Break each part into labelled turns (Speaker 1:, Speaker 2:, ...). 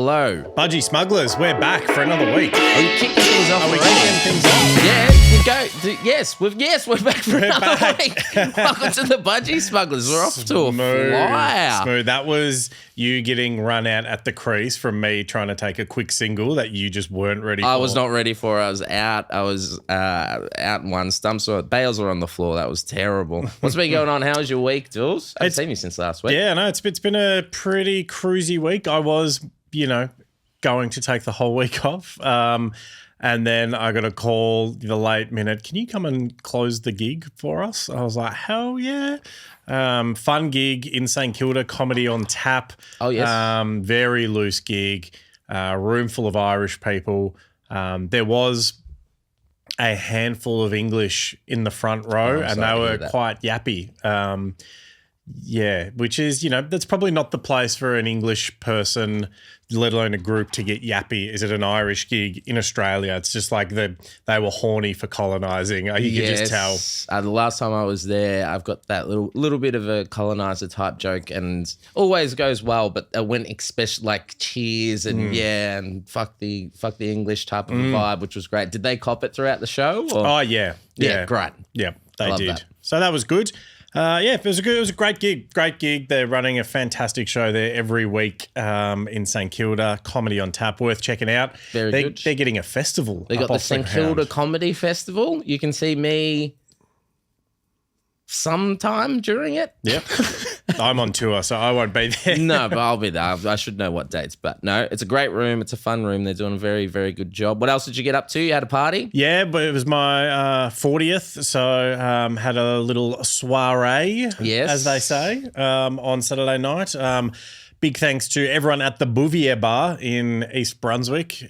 Speaker 1: hello.
Speaker 2: Budgy Smugglers, we're back for another week.
Speaker 1: Are you kicking things off?
Speaker 2: Are we
Speaker 1: already?
Speaker 2: kicking things off?
Speaker 1: Yeah, we go. Yes, we're back for another week. Welcome to the Budgy Smugglers. We're off to a flyer.
Speaker 2: Smooth. That was you getting run out at the crease from me trying to take a quick single that you just weren't ready for.
Speaker 1: I was not ready for it. I was out. I was out in one stump. So bales were on the floor. That was terrible. What's been going on? How was your week, Dools? I haven't seen you since last week.
Speaker 2: Yeah, no, it's been a pretty cruisy week. I was, going to take the whole week off. And then I got a call the late minute. Can you come and close the gig for us? I was like, hell yeah. Fun gig in St Kilda, comedy on tap.
Speaker 1: Oh, yes.
Speaker 2: Very loose gig, room full of Irish people. There was a handful of English in the front row and they were quite yappy. Yeah, which is, that's probably not the place for an English person, let alone a group, to get yappy. Is it an Irish gig in Australia? It's just like they were horny for colonising. You can just tell.
Speaker 1: The last time I was there, I've got that little bit of a coloniser type joke, and always goes well. But when especially like cheers and and fuck the English type of vibe, which was great. Did they cop it throughout the show? Or?
Speaker 2: Oh yeah,
Speaker 1: great.
Speaker 2: Yeah, they did.
Speaker 1: That.
Speaker 2: So that was good. It was a great gig. Great gig. They're running a fantastic show there every week in St Kilda. Comedy on tap, worth checking out.
Speaker 1: Very good.
Speaker 2: They're getting a festival.
Speaker 1: They got the St Kilda Comedy Festival. You can see me sometime during it.
Speaker 2: Yep. I'm on tour, so I won't be there.
Speaker 1: No, but I'll be there. I should know what dates. But no, it's a great room. It's a fun room. They're doing a very, very good job. What else did you get up to? You had a party?
Speaker 2: Yeah, but it was my 40th, so had a little soiree, as they say, on Saturday night. Big thanks to everyone at the Bouvier Bar in East Brunswick.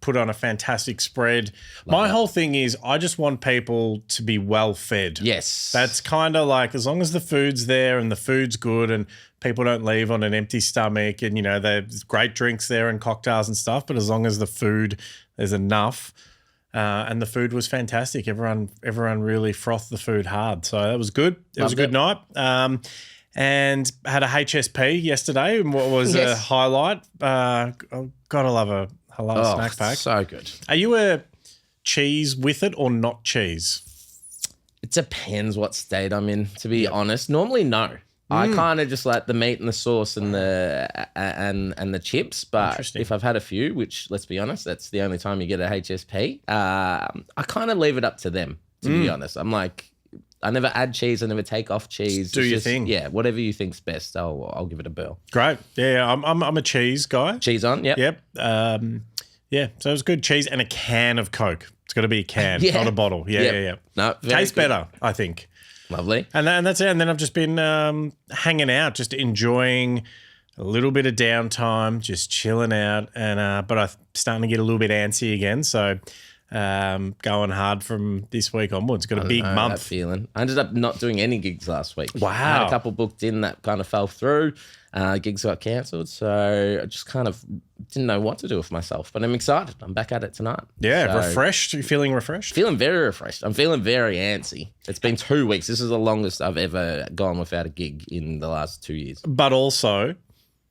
Speaker 2: Put on a fantastic spread. My whole thing is I just want people to be well fed.
Speaker 1: Yes.
Speaker 2: That's kind of like, as long as the food's there and the food's good and people don't leave on an empty stomach and, there's great drinks there and cocktails and stuff, but as long as the food, there's enough. And the food was fantastic. Everyone really frothed the food hard. So that was good. It was a good night. And had a HSP yesterday. What was a highlight? Gotta love a snack pack.
Speaker 1: So good.
Speaker 2: Are you a cheese with it or not cheese?
Speaker 1: It depends what state I'm in, to be honest. Normally, no. I kind of just like the meat and the sauce and the chips. But if I've had a few, which let's be honest, that's the only time you get a HSP, I kind of leave it up to them, to be honest. I'm like, I never add cheese. I never take off cheese.
Speaker 2: Do your thing.
Speaker 1: Yeah, whatever you think's best, I'll give it a whirl.
Speaker 2: Great. Yeah, I'm a cheese guy.
Speaker 1: Cheese on, yep.
Speaker 2: Yep. Yeah, so it was good. Cheese and a can of Coke. It's got to be a can, not a bottle. Yeah.
Speaker 1: No,
Speaker 2: tastes better, I think.
Speaker 1: Lovely.
Speaker 2: And that's it. And then I've just been hanging out, just enjoying a little bit of downtime, just chilling out. And but I'm starting to get a little bit antsy again, so... going hard from this week onwards. Got a big month.
Speaker 1: That feeling. I ended up not doing any gigs last week.
Speaker 2: Wow.
Speaker 1: I had a couple booked in that kind of fell through. Gigs got cancelled, so I just kind of didn't know what to do with myself. But I'm excited. I'm back at it tonight.
Speaker 2: Yeah,
Speaker 1: so,
Speaker 2: refreshed. You feeling refreshed?
Speaker 1: Feeling very refreshed. I'm feeling very antsy. It's been 2 weeks. This is the longest I've ever gone without a gig in the last 2 years.
Speaker 2: But also...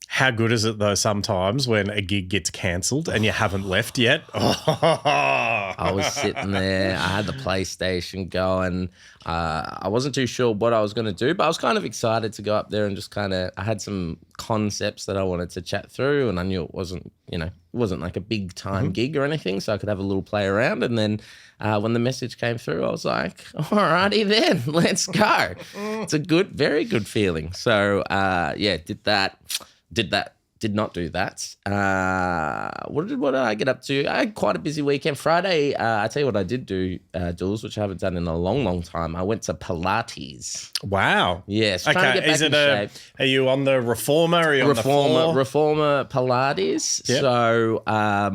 Speaker 2: how good is it, though, sometimes when a gig gets cancelled and you haven't left yet?
Speaker 1: I was sitting there. I had the PlayStation going. I wasn't too sure what I was going to do, but I was kind of excited to go up there and just I had some concepts that I wanted to chat through, and I knew it wasn't like a big time gig or anything, so I could have a little play around. And then when the message came through, I was like, all righty then, let's go. It's a very good feeling. So, did not do that. What did I get up to? I had quite a busy weekend. Friday, I tell you what I did do, Jules, which I haven't done in a long, long time. I went to Pilates.
Speaker 2: Wow.
Speaker 1: Yes. Okay. Trying to get back in shape.
Speaker 2: Are you on the Reformer? Are you on the floor?
Speaker 1: Reformer Pilates. Yep. So, I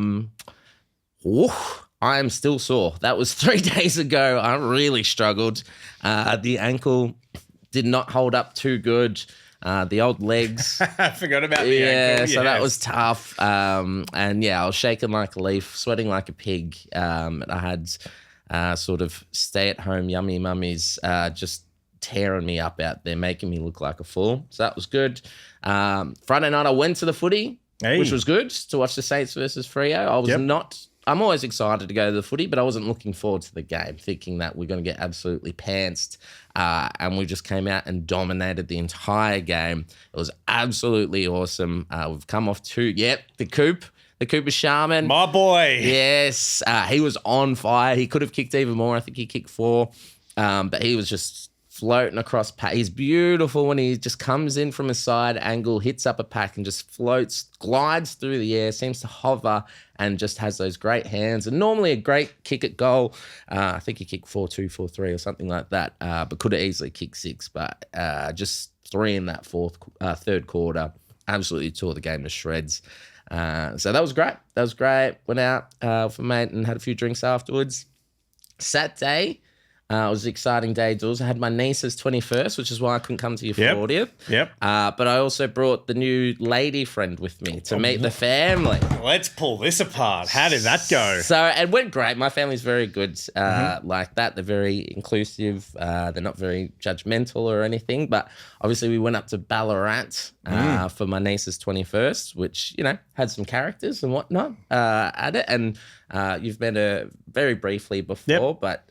Speaker 1: am still sore. That was 3 days ago. I really struggled. The ankle did not hold up too good. The old legs.
Speaker 2: I forgot about the ankle.
Speaker 1: Yeah, so that was tough. I was shaking like a leaf, sweating like a pig. I had sort of stay-at-home yummy mummies just tearing me up out there, making me look like a fool. So that was good. Friday night I went to the footy. which was good to watch the Saints versus Freo. I'm always excited to go to the footy, but I wasn't looking forward to the game, thinking that we're going to get absolutely pantsed. And we just came out and dominated the entire game. It was absolutely awesome. We've come off the Coop. The Cooper Sharman.
Speaker 2: My boy.
Speaker 1: Yes. He was on fire. He could have kicked even more. I think he kicked 4. But he was just floating across pack. He's beautiful when he just comes in from a side angle, hits up a pack and just floats, glides through the air, seems to hover and just has those great hands. And normally a great kick at goal. I think he kicked 4-2, 4-3 or something like that, but could have easily kicked 6. But just 3 in that third quarter. Absolutely tore the game to shreds. So that was great. Went out for mate and had a few drinks afterwards. Saturday, it was an exciting day, Dools. I had my niece's 21st, which is why I couldn't come to your 40th.
Speaker 2: Yep.
Speaker 1: But I also brought the new lady friend with me to meet the family.
Speaker 2: Let's pull this apart. How did that go?
Speaker 1: So it went great. My family's very good like that. They're very inclusive. They're not very judgmental or anything. But obviously we went up to Ballarat for my niece's 21st, which, had some characters and whatnot at it. And you've met her very briefly before, but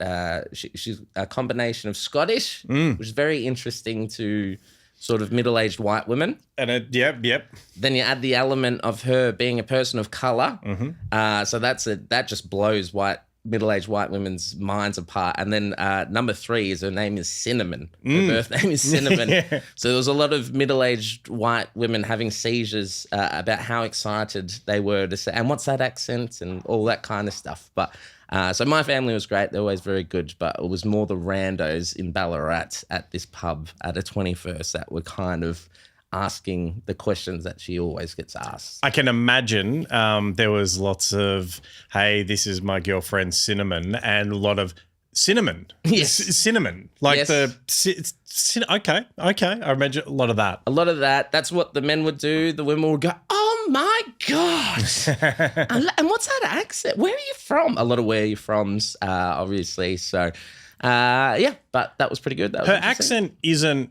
Speaker 1: she's a combination of Scottish, which is very interesting to sort of middle-aged white women.
Speaker 2: And
Speaker 1: Then you add the element of her being a person of colour. So that just blows middle-aged white women's minds apart. And then number 3 is her name is Cinnamon. Her birth name is Cinnamon. So there was a lot of middle-aged white women having seizures about how excited they were to say, and what's that accent and all that kind of stuff. But so my family was great. They're always very good, but it was more the randos in Ballarat at this pub at a 21st that were kind of asking the questions that she always gets asked.
Speaker 2: I can imagine there was lots of, hey, this is my girlfriend Cinnamon, and a lot of cinnamon.
Speaker 1: Yes.
Speaker 2: Cinnamon. Like okay. I imagine a lot of that.
Speaker 1: A lot of that. That's what the men would do. The women would go, oh my God. and what's that accent? Where are you from? A lot of where you're from's, obviously. So, but that was pretty good.
Speaker 2: Her accent isn't,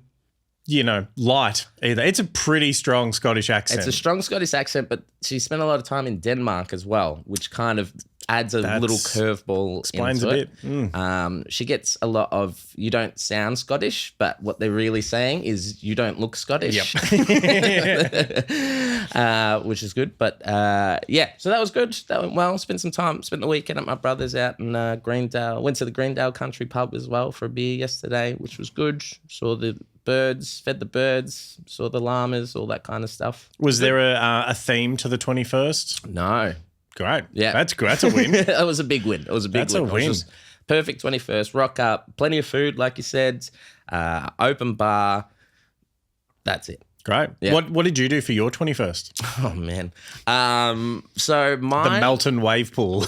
Speaker 2: light either. It's a pretty strong Scottish accent.
Speaker 1: It's a strong Scottish accent, but she spent a lot of time in Denmark as well, which kind of adds a little curveball.
Speaker 2: Explains
Speaker 1: into
Speaker 2: a bit.
Speaker 1: She gets a lot of, you don't sound Scottish, but what they're really saying is you don't look Scottish.
Speaker 2: Yep.
Speaker 1: Which is good. But so that was good. That went well. Spent the weekend at my brother's out in Greendale. Went to the Greendale Country Pub as well for a beer yesterday, which was good. Saw the birds, fed the birds, saw the llamas, all that kind of stuff.
Speaker 2: Was there a theme to the 21st?
Speaker 1: No.
Speaker 2: Great.
Speaker 1: Yeah.
Speaker 2: That's good. That's a win.
Speaker 1: That was a big win. It was a big win.
Speaker 2: That's a win.
Speaker 1: Perfect 21st. Rock up. Plenty of food, like you said. Open bar. That's it.
Speaker 2: Great.
Speaker 1: Yeah.
Speaker 2: What did you do for your 21st?
Speaker 1: Oh, man. So mine...
Speaker 2: The Melton Wave Pool.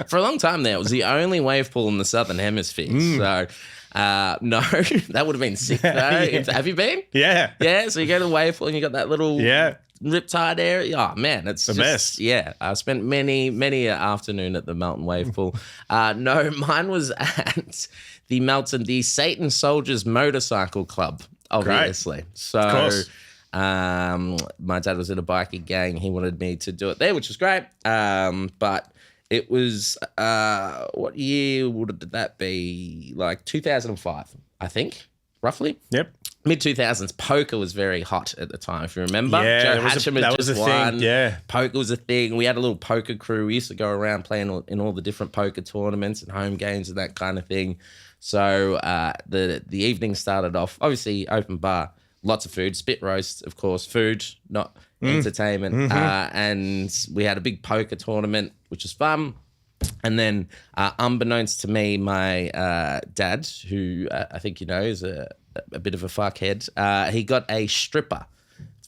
Speaker 1: For a long time there, it was the only wave pool in the Southern Hemisphere. So... no, that would have been sick though. Have you been?
Speaker 2: Yeah.
Speaker 1: Yeah, so you go to the wave pool and you got that little riptide area. Oh, man, it's
Speaker 2: the best.
Speaker 1: Yeah, I spent many an afternoon at the Melton Wave Pool. No, mine was at the Satan Soldiers Motorcycle Club, obviously.
Speaker 2: Great.
Speaker 1: So,
Speaker 2: of course.
Speaker 1: My dad was in a biking gang. He wanted me to do it there, which was great. But it was, what year would that be? Like 2005, I think, roughly.
Speaker 2: Yep.
Speaker 1: Mid-2000s, poker was very hot at the time, if you remember.
Speaker 2: Yeah,
Speaker 1: Joe Hatcham had just won.
Speaker 2: Thing, yeah.
Speaker 1: Poker was a thing. We had a little poker crew. We used to go around playing in all the different poker tournaments and home games and that kind of thing. So the evening started off, obviously, open bar, lots of food, spit roast, of course, food, not entertainment.
Speaker 2: Mm-hmm.
Speaker 1: And we had a big poker tournament, which was fun. And then, unbeknownst to me, my dad, who I think you know is a bit of a fuckhead, he got a stripper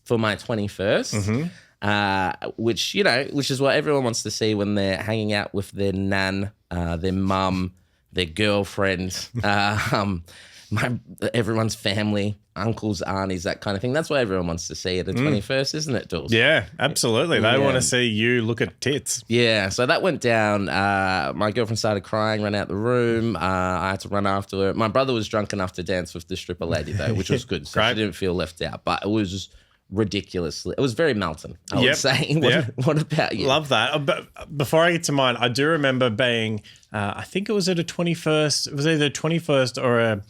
Speaker 1: for my 21st, which is what everyone wants to see when they're hanging out with their nan, their mum, their girlfriend, everyone's family, uncles, aunties, that kind of thing. That's what everyone wants to see at the 21st, isn't it, Dools?
Speaker 2: Yeah, absolutely. They want to see you look at tits.
Speaker 1: Yeah, so that went down. My girlfriend started crying, ran out the room. I had to run after her. My brother was drunk enough to dance with the stripper lady, though, which was good. So she didn't feel left out. But it was ridiculously. It was very Melton, I would say. What about you?
Speaker 2: Love that. But before I get to mine, I do remember being, I think it was at a 21st, it was either a 21st or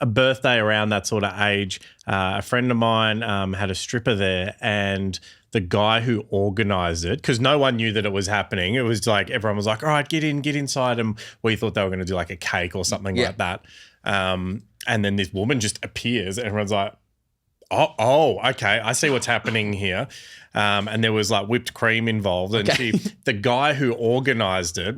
Speaker 2: a birthday around that sort of age. A friend of mine had a stripper there, and the guy who organised it, because no one knew that it was happening. It was like everyone was like, all right, get inside. And we thought they were going to do like a cake or something like that. And then this woman just appears and everyone's like, oh, okay, I see what's happening here. And there was like whipped cream involved. And the guy who organised it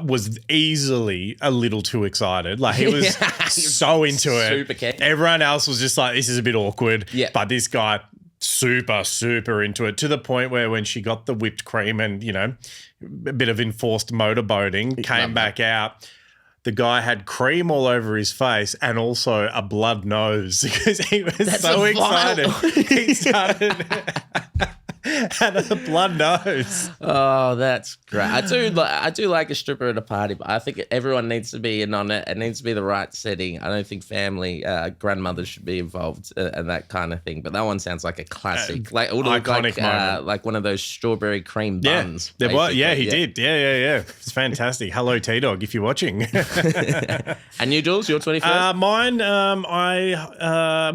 Speaker 2: was easily a little too excited. Like he was so into it.
Speaker 1: Super keen.
Speaker 2: Everyone else was just like, this is a bit awkward.
Speaker 1: Yeah.
Speaker 2: But this guy, super into it, to the point where when she got the whipped cream and, you know, a bit of enforced motorboating, came back out, the guy had cream all over his face and also a blood nose because he was so excited. He started had a blood nose.
Speaker 1: Oh, that's great. I do like a stripper at a party, but I think everyone needs to be in on it. It needs to be the right setting. I don't think family, grandmothers should be involved and that kind of thing. But that one sounds like a classic, like
Speaker 2: iconic moment.
Speaker 1: Like one of those strawberry cream buns.
Speaker 2: There was, he did. Yeah. It's fantastic. Hello, T-Dog, if you're watching.
Speaker 1: And you, Jules, your 21st?
Speaker 2: Mine,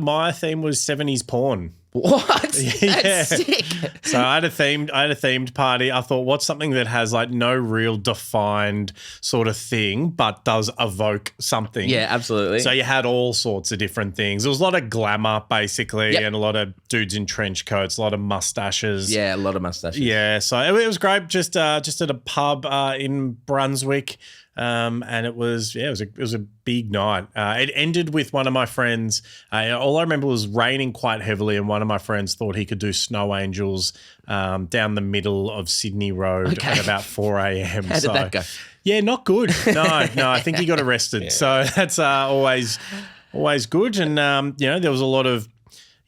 Speaker 2: my theme was 70s porn.
Speaker 1: What? That's sick.
Speaker 2: So I had a themed party. I thought, what's something that has like no real defined sort of thing, but does evoke something?
Speaker 1: Yeah, absolutely.
Speaker 2: So you had all sorts of different things. There was a lot of glamour, basically, and a lot of dudes in trench coats, a lot of mustaches.
Speaker 1: Yeah, a lot of mustaches.
Speaker 2: Yeah, so it was great. Just at a pub in Brunswick. And it was a big night. It ended with one of my friends. All I remember was raining quite heavily, and one of my friends thought he could do snow angels down the middle of Sydney Road at about 4 a.m.
Speaker 1: How did that go?
Speaker 2: Yeah, not good. No, I think he got arrested. So that's always good. And there was a lot of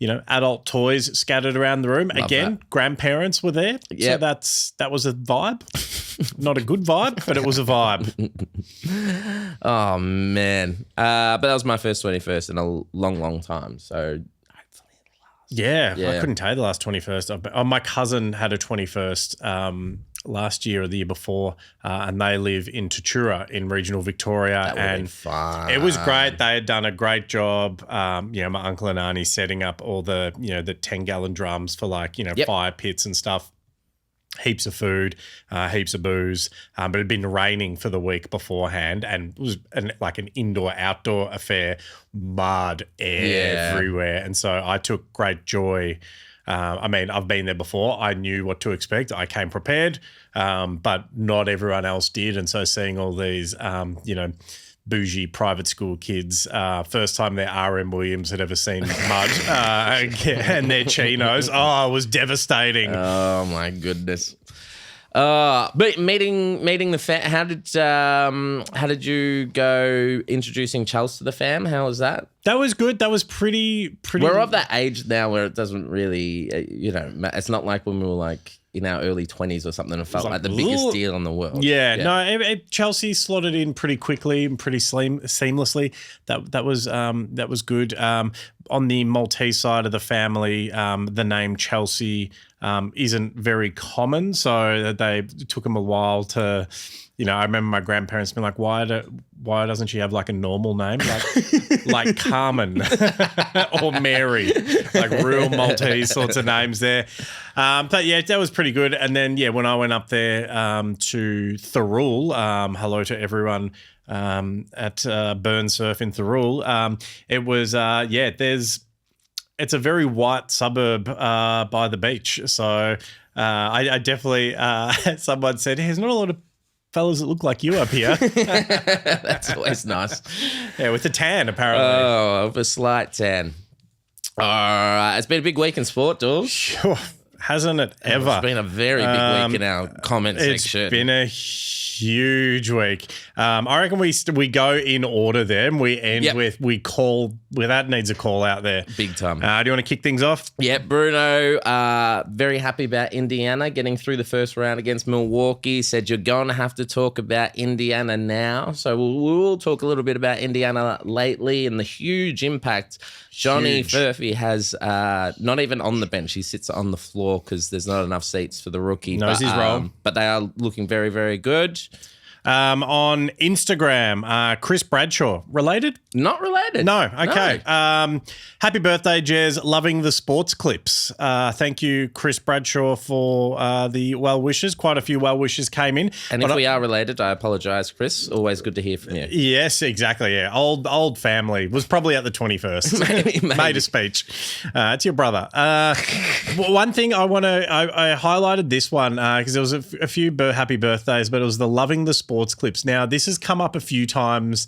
Speaker 2: adult toys scattered around the room.
Speaker 1: Love
Speaker 2: Again,
Speaker 1: that.
Speaker 2: Grandparents were there.
Speaker 1: Yep.
Speaker 2: So that was a vibe. Not a good vibe, but it was a vibe.
Speaker 1: Oh, man. But that was my first 21st in a long time. So hopefully it lasts.
Speaker 2: Yeah, I couldn't tell you the last 21st. My cousin had a 21st last year or the year before, and they live in Tatura in regional Victoria. And
Speaker 1: fun.
Speaker 2: It was great. They had done a great job. My uncle and auntie setting up all the, the 10-gallon drums for fire pits and stuff. Heaps of food, heaps of booze, but it had been raining for the week beforehand, and it was like an indoor-outdoor affair, mud everywhere. And so I took great joy. I've been there before. I knew what to expect. I came prepared, but not everyone else did. And so seeing all these, bougie private school kids, first time their RM Williams had ever seen mud and their chinos. Oh, it was devastating.
Speaker 1: Oh my goodness. But meeting the fam, how did you go introducing Chelsea to the fam? How was that?
Speaker 2: That was good. That was pretty.
Speaker 1: We're of that age now where it doesn't really, it's not like when we were like in our early 20s or something. It felt like the biggest deal in the world.
Speaker 2: Yeah. No, Chelsea slotted in pretty quickly and pretty seamlessly. That was good. On the Maltese side of the family, the name Chelsea isn't very common, so they took them a while to. I remember my grandparents being like, why doesn't she have like a normal name? Like Carmen or Mary, like real Maltese sorts of names there. But yeah, that was pretty good. And then, when I went up there to Thirroul, hello to everyone at Burn Surf in Thirroul, it was, it's a very white suburb by the beach. So I definitely, someone said, there's not a lot of fellas that look like you up here.
Speaker 1: That's always nice.
Speaker 2: Yeah, with a tan, apparently.
Speaker 1: Oh, with a slight tan. All right. It's been a big week in sport, Dool.
Speaker 2: Sure. hasn't it ever?
Speaker 1: It's been a very big week in our comment section.
Speaker 2: It's been a huge week. I reckon we go in order there, and we end with that needs a call out there.
Speaker 1: Big time.
Speaker 2: Do you want to kick things off?
Speaker 1: Yeah, Bruno, very happy about Indiana getting through the first round against Milwaukee. Said you're going to have to talk about Indiana now. So we'll talk a little bit about Indiana lately and the huge impact Johnny Furphy has, not even on the bench. He sits on the floor because there's not enough seats for the rookie.
Speaker 2: Knows his role.
Speaker 1: But they are looking very, very good.
Speaker 2: On Instagram, Chris Bradshaw. Related?
Speaker 1: Not related.
Speaker 2: No. Okay. No. Happy birthday, Jez. Loving the sports clips. Thank you, Chris Bradshaw, for the well wishes. Quite a few well wishes came in.
Speaker 1: And if we are related, I apologise, Chris. Always good to hear from you.
Speaker 2: Yes, exactly. Yeah. Old family. Was probably at the 21st.
Speaker 1: Maybe.
Speaker 2: Made a speech. It's your brother. One thing I highlighted this one because there was a few happy birthdays, but it was the loving the sports clips. Now, this has come up a few times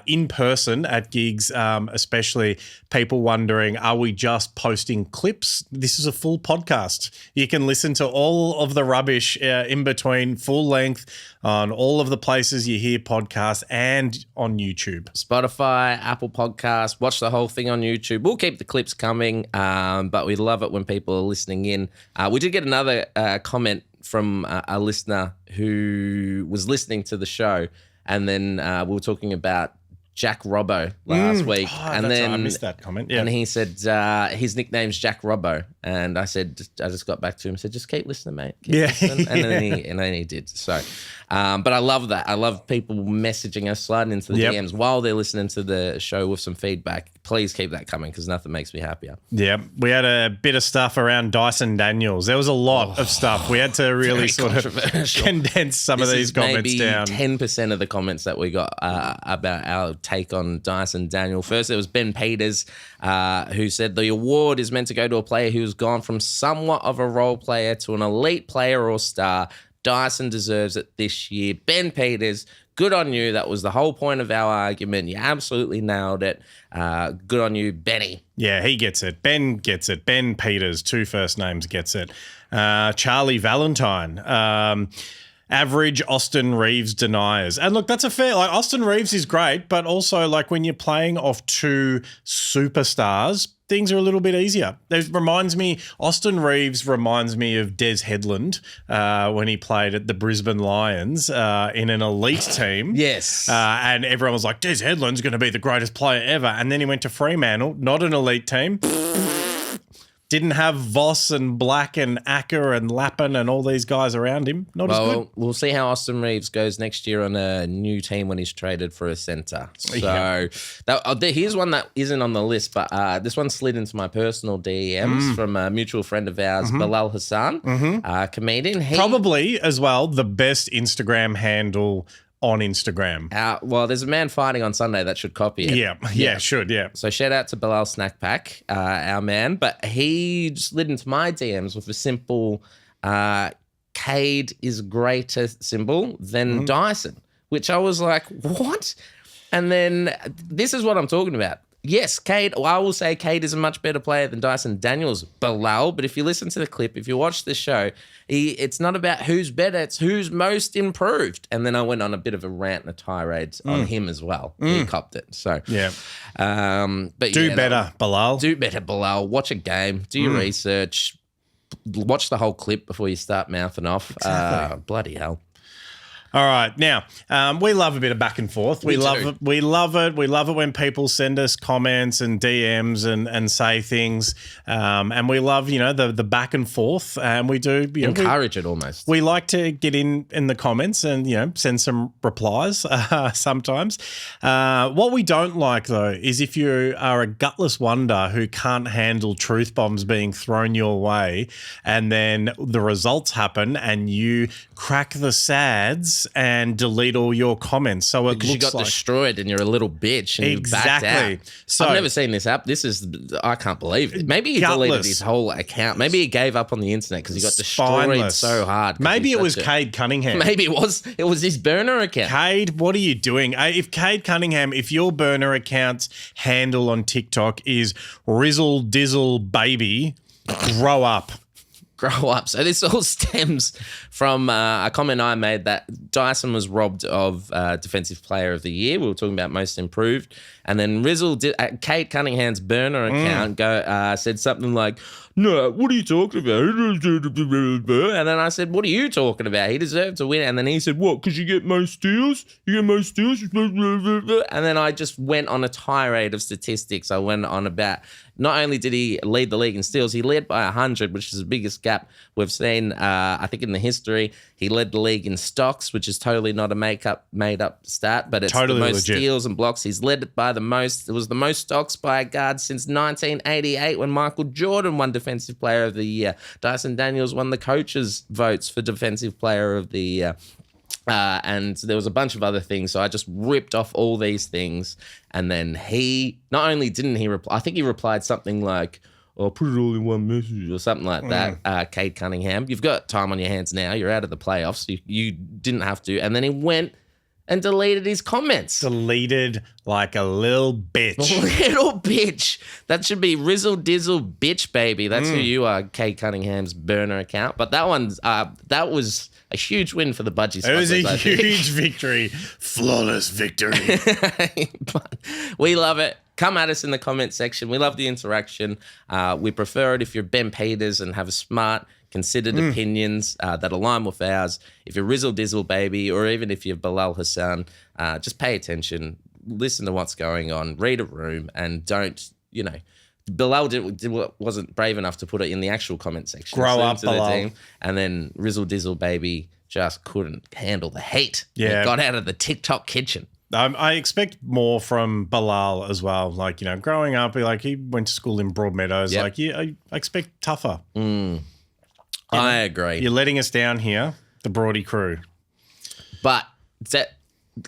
Speaker 2: in person at gigs, especially people wondering, are we just posting clips? This is a full podcast. You can listen to all of the rubbish in between, full length, on all of the places you hear podcasts and on YouTube.
Speaker 1: Spotify, Apple Podcasts, watch the whole thing on YouTube. We'll keep the clips coming, but we love it when people are listening in. We did get another comment from a listener who was listening to the show, and then we were talking about Jack Robbo last week, and then
Speaker 2: I missed that comment. Yeah,
Speaker 1: and he said his nickname's Jack Robbo, and I said I just got back to him and said just keep listening, mate. Keep listening. And then he did. So, but I love that. I love people messaging us, sliding into the DMs while they're listening to the show with some feedback. Please keep that coming because nothing makes me happier. Yeah,
Speaker 2: we had a bit of stuff around Dyson Daniels. There was a lot of stuff. We had to really sort of condense some of these comments down.
Speaker 1: 10% of the comments that we got about our take on Dyson Daniel. First, there was Ben Peters who said the award is meant to go to a player who's gone from somewhat of a role player to an elite player or star. Dyson deserves it this year. Ben Peters, good on you. That was the whole point of our argument. You absolutely nailed it. Good on you, Benny.
Speaker 2: Yeah, he gets it. Ben gets it. Ben Peters, 2 first names, gets it. Charlie Valentine. Average Austin Reeves deniers. And look, that's a fair, like Austin Reeves is great, but also like when you're playing off 2 superstars, things are a little bit easier. Austin Reeves reminds me of Des Headland when he played at the Brisbane Lions in an elite team.
Speaker 1: Yes.
Speaker 2: And everyone was like, Des Headland's going to be the greatest player ever. And then he went to Fremantle, not an elite team. Didn't have Voss and Black and Acker and Lappin and all these guys around him. Not as good.
Speaker 1: We'll see how Austin Reeves goes next year on a new team when he's traded for a centre. So here's one that isn't on the list, but this one slid into my personal DMs from a mutual friend of ours, Bilal Hassan, comedian.
Speaker 2: Probably as well the best Instagram handle on Instagram.
Speaker 1: Well, there's a man fighting on Sunday that should copy it.
Speaker 2: Yeah, should. So
Speaker 1: shout out to Bilal Snack Pack, our man. But he slid into my DMs with a simple Cade is greater symbol than Dyson, which I was like, what? And then this is what I'm talking about. Yes, Cade, I will say Cade is a much better player than Dyson Daniels, Bilal, but if you listen to the clip, if you watch the show, it's not about who's better, it's who's most improved. And then I went on a bit of a rant and a tirade on him as well. He copped it. So, but
Speaker 2: do better, Bilal.
Speaker 1: Do better, Bilal. Watch a game, do your research, watch the whole clip before you start mouthing off.
Speaker 2: Exactly.
Speaker 1: Bloody hell.
Speaker 2: All right. Now, we love a bit of back and forth. We love it. We love it when people send us comments and DMs and say things. And we love, the back and forth. And we do
Speaker 1: encourage it almost.
Speaker 2: We like to get in the comments and, send some replies sometimes. What we don't like, though, is if you are a gutless wonder who can't handle truth bombs being thrown your way and then the results happen and you crack the sads and delete all your comments. So it
Speaker 1: because you got
Speaker 2: like
Speaker 1: destroyed and you're a little bitch and
Speaker 2: exactly.
Speaker 1: You backed out.
Speaker 2: So
Speaker 1: I've never seen this app. I can't believe it. Maybe he deleted his whole account. Maybe he gave up on the internet because he got destroyed so hard.
Speaker 2: Maybe it was Cade Cunningham.
Speaker 1: Maybe it was his burner account.
Speaker 2: Cade, what are you doing? If Cade Cunningham, if your burner account's handle on TikTok is Rizzle Dizzle Baby, grow up.
Speaker 1: grow up. So this all stems from a comment I made that Dyson was robbed of Defensive Player of the Year. We were talking about most improved. And then Rizzle did, Kate Cunningham's burner account said something like, "No, what are you talking about?" And then I said, "What are you talking about? He deserved to win." And then he said, "What? Because you get most steals? You get most steals?" And then I just went on a tirade of statistics. I went on about not only did he lead the league in steals, he led by 100, which is the biggest gap we've seen, I think, in the history. He led the league in stocks, which is totally not a made-up stat, but it's totally the most legit. Steals and blocks. He's led it by the most. It was the most stocks by a guard since 1988 when Michael Jordan won Defensive Player of the Year. Dyson Daniels won the coaches' votes for Defensive Player of the Year. And there was a bunch of other things. So I just ripped off all these things. And then he, not only didn't he reply, I think he replied something like, "I'll put it all in one message," or something like that. Cade Cunningham, you've got time on your hands now. You're out of the playoffs. You didn't have to. And then he went and deleted his comments.
Speaker 2: Deleted like a little bitch.
Speaker 1: Little bitch. That should be Rizzle Dizzle Bitch, baby. That's who you are, Cade Cunningham's burner account. But that one's, that was a huge win for the Budgy Smugglers.
Speaker 2: It was a huge victory. Flawless victory.
Speaker 1: But we love it. Come at us in the comment section. We love the interaction. We prefer it if you're Ben Peters and have a smart, considered opinions that align with ours. If you're Rizzle Dizzle, baby, or even if you're Bilal Hassan, just pay attention, listen to what's going on, read a room, and don't, Bilal wasn't brave enough to put it in the actual comment section.
Speaker 2: Grow up, Bilal.
Speaker 1: And then Rizzle Dizzle, baby, just couldn't handle the hate.
Speaker 2: Yeah.
Speaker 1: He got out of the TikTok kitchen.
Speaker 2: I expect more from Bilal as well. Like, growing up, he went to school in Broadmeadows.
Speaker 1: Yep.
Speaker 2: Like, I expect tougher.
Speaker 1: I agree.
Speaker 2: You're letting us down here, the Broady crew.
Speaker 1: But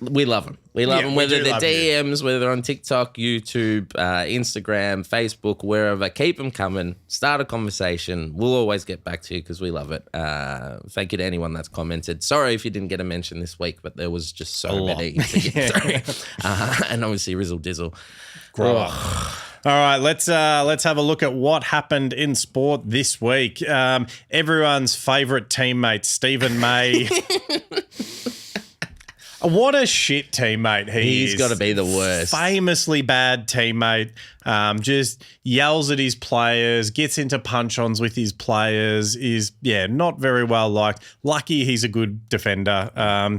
Speaker 1: we love them. We love them, whether they're DMs, whether they're on TikTok, YouTube, Instagram, Facebook, wherever. Keep them coming. Start a conversation. We'll always get back to you because we love it. Thank you to anyone that's commented. Sorry if you didn't get a mention this week, but there was just so many to get through. And obviously Rizzle Dizzle.
Speaker 2: Grow up. All right, let's have a look at what happened in sport this week. Everyone's favourite teammate, Stephen May. What a shit teammate
Speaker 1: He's got to be the worst.
Speaker 2: Famously bad teammate. Just yells at his players, gets into punch-ons with his players, is, not very well liked. Lucky he's a good defender.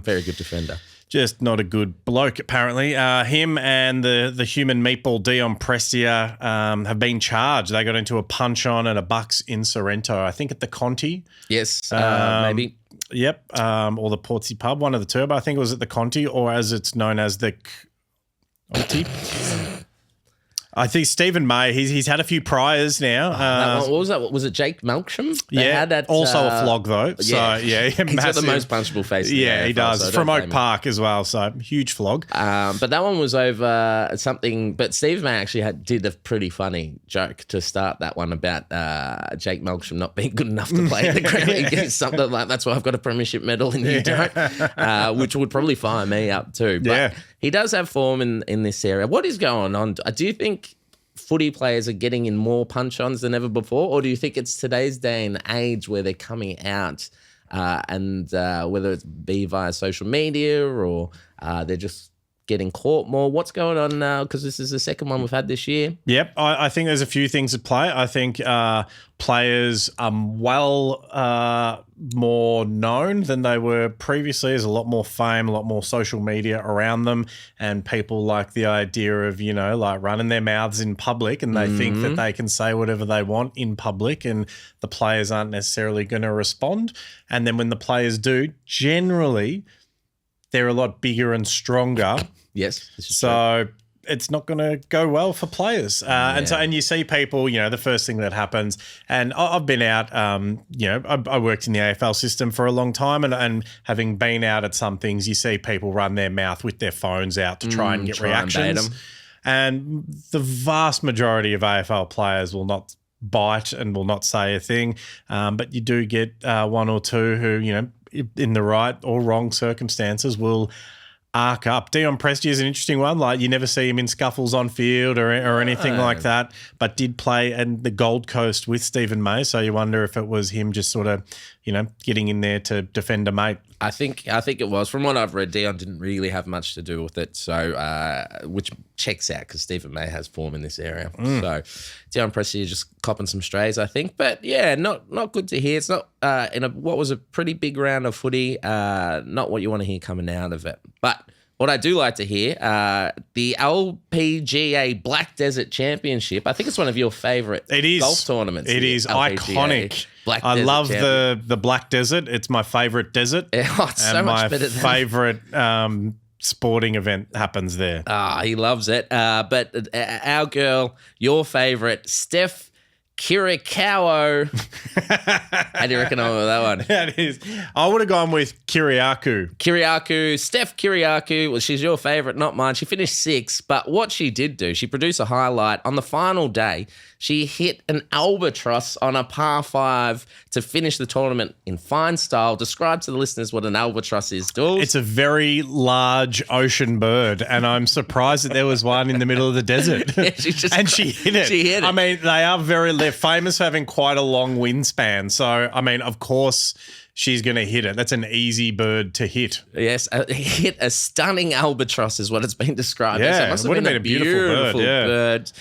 Speaker 1: Very good defender.
Speaker 2: Just not a good bloke, apparently. Him and the human meatball Dion Prestion have been charged. They got into a punch-on at a Bucks in Sorrento, I think at the Conti.
Speaker 1: Yes, maybe.
Speaker 2: Yep, or the Portsea pub, one of the two. But I think it was at the Conti, or as it's known as the Conti. I think Stephen May, he's had a few priors now.
Speaker 1: What was that? Was it Jake Melksham?
Speaker 2: Also a flog though.
Speaker 1: Yeah.
Speaker 2: So he's
Speaker 1: got the most punchable face.
Speaker 2: Yeah, he does. So from Oak Park as well. So huge flog.
Speaker 1: But that one was over something. But Steve May actually did a pretty funny joke to start that one about Jake Melksham not being good enough to play in the Grand League. Something like, "That's why I've got a premiership medal and you don't," which would probably fire me up too. But he does have form in this area. What is going on? Do you think footy players are getting in more punch-ons than ever before, or do you think it's today's day and age where they're coming out and whether it's be via social media or they're just getting caught more? What's going on now? Because this is the second one we've had this year.
Speaker 2: Yep, I think there's a few things at play. I think players are more known than they were previously. There's a lot more fame, a lot more social media around them, and people like the idea of, like running their mouths in public, and they think that they can say whatever they want in public, and the players aren't necessarily going to respond. And then when the players do, generally they're a lot bigger and stronger.
Speaker 1: Yes.
Speaker 2: So it's not going to go well for players. And you see people, the first thing that happens, and I've been out, I worked in the AFL system for a long time, and having been out at some things, you see people run their mouth with their phones out to try and get reactions. And the vast majority of AFL players will not bite and will not say a thing. But you do get one or two who, in the right or wrong circumstances will arc up. Dion Prestion is an interesting one. Like, you never see him in scuffles on field or anything like that, but did play in the Gold Coast with Stephen May. So you wonder if it was him just sort of, getting in there to defend a mate.
Speaker 1: I think it was. From what I've read, Dion didn't really have much to do with it, so which checks out because Stephen May has form in this area. So Dion Pression just copping some strays, I think. But yeah, not good to hear. It's not in what was a pretty big round of footy. Not what you want to hear coming out of it. But what I do like to hear, the LPGA Black Desert Championship. I think it's one of your favourite golf tournaments.
Speaker 2: It is iconic. I love the Black Desert. It's my favourite desert.
Speaker 1: It's so much better than
Speaker 2: my favourite sporting event happens there.
Speaker 1: He loves it. But our girl, your favourite, Steph Kirikawa. How do you reckon I went with that one?
Speaker 2: That is. I would have gone with Kiriakou.
Speaker 1: Steph Kiriakou. Well, she's your favourite, not mine. She finished 6th, but what she did do, she produced a highlight on the final day. She hit an albatross on a par 5 to finish the tournament in fine style. Describe to the listeners what an albatross is, Dool.
Speaker 2: It's a very large ocean bird, and I'm surprised that there was one in the middle of the desert. She hit it.
Speaker 1: She hit it.
Speaker 2: I mean, they're famous for having quite a long wingspan. So, I mean, of course she's going to hit it. That's an easy bird to hit.
Speaker 1: Yes, hit a stunning albatross is what it's been described as.
Speaker 2: Yeah,
Speaker 1: it must have been a beautiful bird.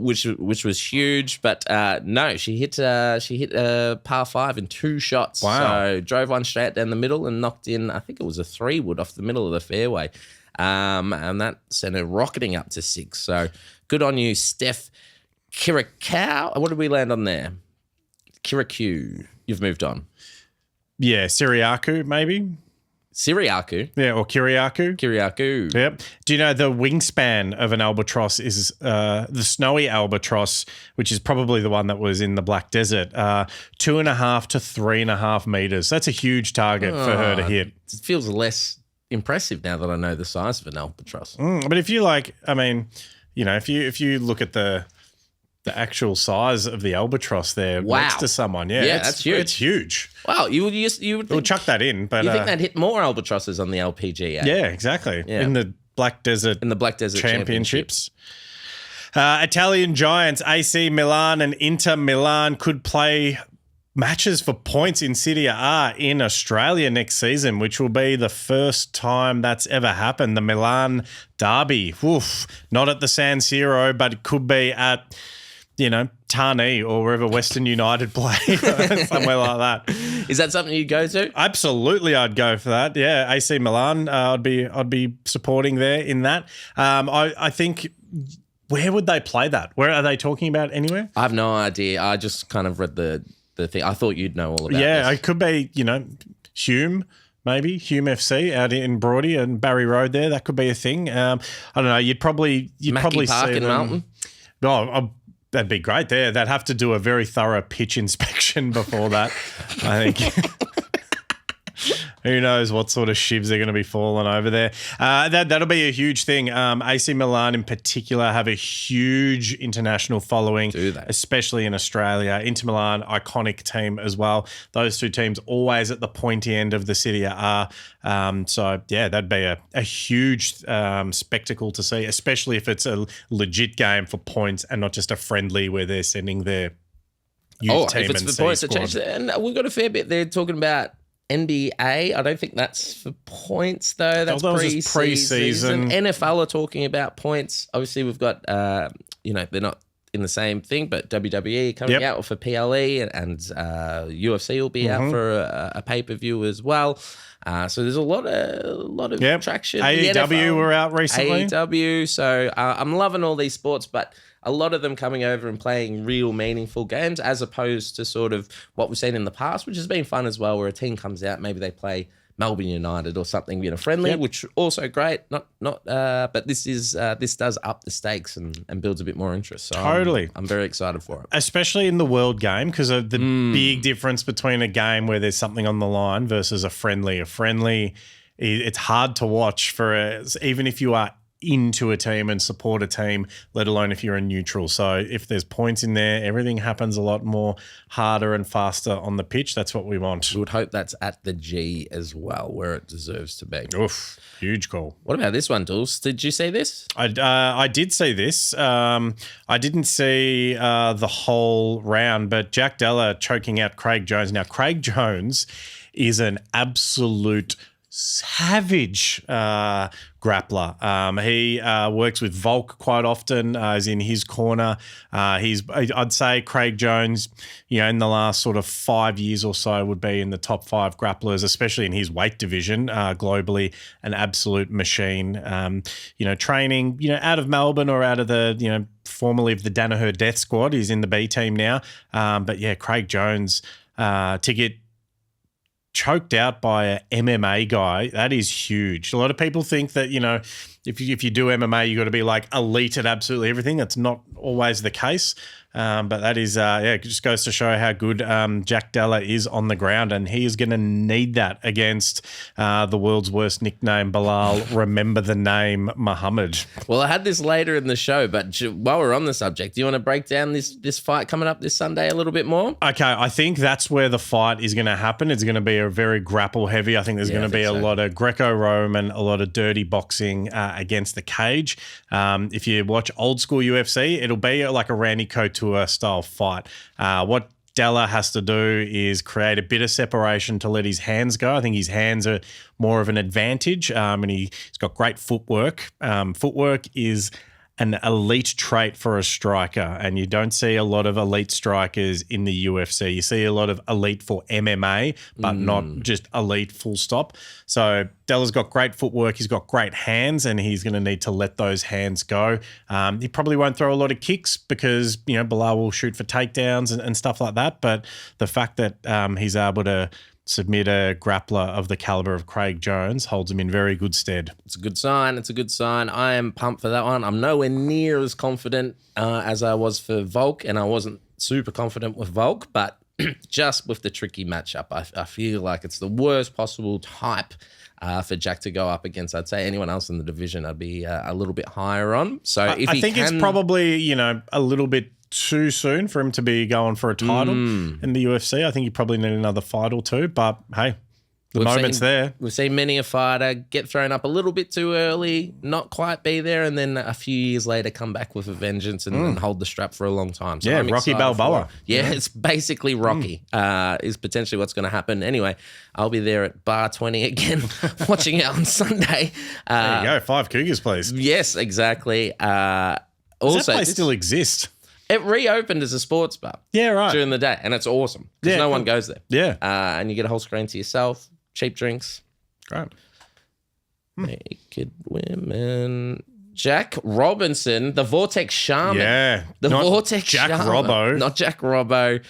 Speaker 1: Which was huge. But no, she hit a par 5 in 2 shots.
Speaker 2: Wow.
Speaker 1: So drove one straight down the middle and knocked in, I think it was a 3-wood off the middle of the fairway. And that sent her rocketing up to 6. So good on you, Steph Kiriakou. What did we land on there? Kiriakou. You've moved on.
Speaker 2: Yeah, Kiriakou maybe.
Speaker 1: Kiriakou.
Speaker 2: Yeah, or Kiriakou. Yep. Do you know the wingspan of an albatross is the snowy albatross, which is probably the one that was in the Black Desert, 2.5 to 3.5 meters. That's a huge target for her to hit.
Speaker 1: It feels less impressive now that I know the size of an albatross.
Speaker 2: But if you if you look at the actual size of the albatross there next to someone,
Speaker 1: that's huge.
Speaker 2: It's huge.
Speaker 1: Wow, you would
Speaker 2: We'll chuck that in, but
Speaker 1: you think they'd hit more albatrosses on the LPGA?
Speaker 2: Yeah, exactly. Yeah. In the Black Desert Championships. Italian giants AC Milan and Inter Milan could play matches for points in Serie A in Australia next season, which will be the first time that's ever happened. The Milan derby, not at the San Siro, but it could be at Tarnee or wherever Western United play, somewhere like that.
Speaker 1: Is that something you'd go to?
Speaker 2: Absolutely, I'd go for that. Yeah, AC Milan, I'd be supporting there in that. I think, where would they play that? Where are they talking about anywhere?
Speaker 1: I have no idea. I just kind of read the thing. I thought you'd know all about this.
Speaker 2: It could be, Hume. Maybe Hume FC out in Broady and Barry Road there. That could be a thing. I don't know. You'd probably
Speaker 1: Park
Speaker 2: see
Speaker 1: in
Speaker 2: them.
Speaker 1: Melton.
Speaker 2: That'd be great there. They'd have to do a very thorough pitch inspection before that, I think. Who knows what sort of shivs they're going to be falling over there. That'll be a huge thing. AC Milan in particular have a huge international following,
Speaker 1: do they?
Speaker 2: Especially in Australia. Inter Milan, iconic team as well. Those two teams always at the pointy end of the Serie A. So, yeah, that'd be a huge spectacle to see, especially if it's a legit game for points and not just a friendly where they're sending their youth team
Speaker 1: if it's
Speaker 2: and
Speaker 1: for points,
Speaker 2: squad.
Speaker 1: and we've got a fair bit there talking about NBA. I don't think that's for points though. That's pre-season. NFL are talking about points. Obviously, we've got they're not in the same thing, but WWE coming out for PLE and UFC will be out for a pay-per-view as well. So there's a lot of traction.
Speaker 2: AEW were out recently.
Speaker 1: AEW. So I'm loving all these sports, but a lot of them coming over and playing real meaningful games as opposed to sort of what we've seen in the past, which has been fun as well, where a team comes out, maybe they play Melbourne United or something, friendly, which also great. But this does up the stakes and builds a bit more interest. So
Speaker 2: totally.
Speaker 1: I'm very excited for it.
Speaker 2: Especially in the world game because of the big difference between a game where there's something on the line versus a friendly. A friendly, it's hard to watch even if you are into a team and support a team, let alone if you're a neutral. So if there's points in there, everything happens a lot more harder and faster on the pitch. That's what we want.
Speaker 1: We would hope that's at the G as well, where it deserves to be.
Speaker 2: Oof, huge call.
Speaker 1: What about this one, Dools? Did you see this?
Speaker 2: I did see this. I didn't see the whole round, but Jack Della choking out Craig Jones. Now, Craig Jones is an absolute savage grappler. He works with Volk quite often, is in his corner. I'd say Craig Jones, in the last sort of 5 years or so would be in the top 5 grapplers, especially in his weight division, globally, an absolute machine. Training, out of Melbourne or out of the, formerly of the Danaher Death Squad. He's in the B team now. But yeah, Craig Jones, to get choked out by an MMA guy, that is huge. A lot of people think that, if you do MMA, you got to be like elite at absolutely everything. That's not always the case. But that is, it just goes to show how good Jack Della is on the ground, and he is going to need that against the world's worst nickname, Bilal. Remember the name, Muhammad.
Speaker 1: Well, I had this later in the show, but while we're on the subject, do you want to break down this fight coming up this Sunday a little bit more?
Speaker 2: Okay, I think that's where the fight is going to happen. It's going to be a very grapple heavy. I think there's going to be a lot of Greco-Roman, a lot of dirty boxing against the cage. If you watch old school UFC, it'll be like a Randy Couture style fight. What Della has to do is create a bit of separation to let his hands go. I think his hands are more of an advantage, and he's got great footwork. Footwork is an elite trait for a striker, and you don't see a lot of elite strikers in the UFC. You see a lot of elite for MMA, but not just elite full stop. So Della's got great footwork. He's got great hands, and he's going to need to let those hands go. He probably won't throw a lot of kicks because, Bilal will shoot for takedowns and stuff like that. But the fact that he's able to submit a grappler of the caliber of Craig Jones holds him in very good stead.
Speaker 1: It's a good sign. It's a good sign. I am pumped for that one. I'm nowhere near as confident as I was for Volk, and I wasn't super confident with Volk, but just with the tricky matchup, I feel like it's the worst possible type for Jack to go up against. I'd say anyone else in the division I'd be a little bit higher on. So
Speaker 2: I think it's probably, a little bit too soon for him to be going for a title in the UFC. I think you probably need another fight or two, but hey, the moment's there.
Speaker 1: We've seen many a fighter get thrown up a little bit too early, not quite be there, and then a few years later come back with a vengeance and hold the strap for a long time. So I'm
Speaker 2: Rocky Balboa.
Speaker 1: It's basically Rocky is potentially what's going to happen. Anyway, I'll be there at Bar 20 again, watching it on Sunday.
Speaker 2: There you go, 5 Cougars, please.
Speaker 1: Yes, exactly.
Speaker 2: Does that place still exist?
Speaker 1: It reopened as a sports bar.
Speaker 2: Yeah, right.
Speaker 1: During the day, and it's awesome because no one goes there.
Speaker 2: Yeah.
Speaker 1: And you get a whole screen to yourself, cheap drinks.
Speaker 2: Great.
Speaker 1: Naked women. Jack Robinson, the Vortex Shaman.
Speaker 2: Yeah.
Speaker 1: Vortex
Speaker 2: Jack
Speaker 1: Shaman.
Speaker 2: Robbo.
Speaker 1: Not Jack Robbo.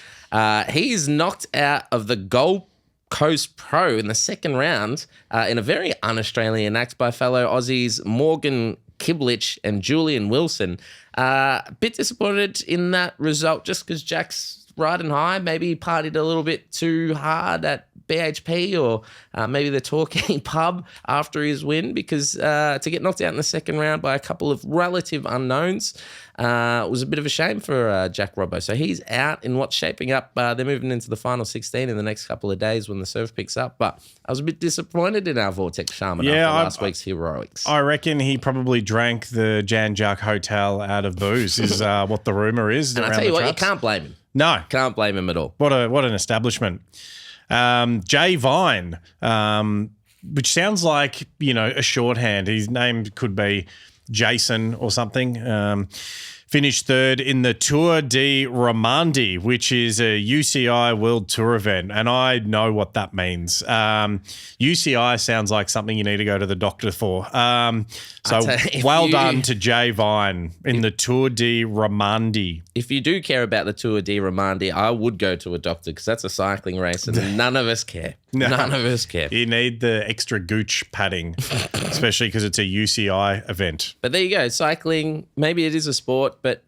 Speaker 1: He's knocked out of the Gold Coast Pro in the second round in a very un-Australian act by fellow Aussies Morgan Kiblich and Julian Wilson. A bit disappointed in that result just because Jack's riding high. Maybe he partied a little bit too hard at BHP or maybe the Torquay pub after his win, because to get knocked out in the second round by a couple of relative unknowns was a bit of a shame for Jack Robbo. So he's out in what's shaping up. They're moving into the final 16 in the next couple of days when the surf picks up. But I was a bit disappointed in our Vortex Shaman after last week's heroics.
Speaker 2: I reckon he probably drank the Jan Jack Hotel out of booze is what the rumour is.
Speaker 1: And I tell you what, you can't blame him.
Speaker 2: No.
Speaker 1: Can't blame him at all.
Speaker 2: What an establishment. Jay Vine, which sounds like, a shorthand. His name could be Jason or something. Finished third in the Tour di Romandie, which is a UCI World Tour event, and I know what that means. UCI sounds like something you need to go to the doctor for. So well done to Jay Vine in the Tour di Romandie.
Speaker 1: If you do care about the Tour di Romandie, I would go to a doctor because that's a cycling race and none of us care. No. None of us care.
Speaker 2: You need the extra gooch padding, especially because it's a UCI event.
Speaker 1: But there you go. Cycling, maybe it is a sport, but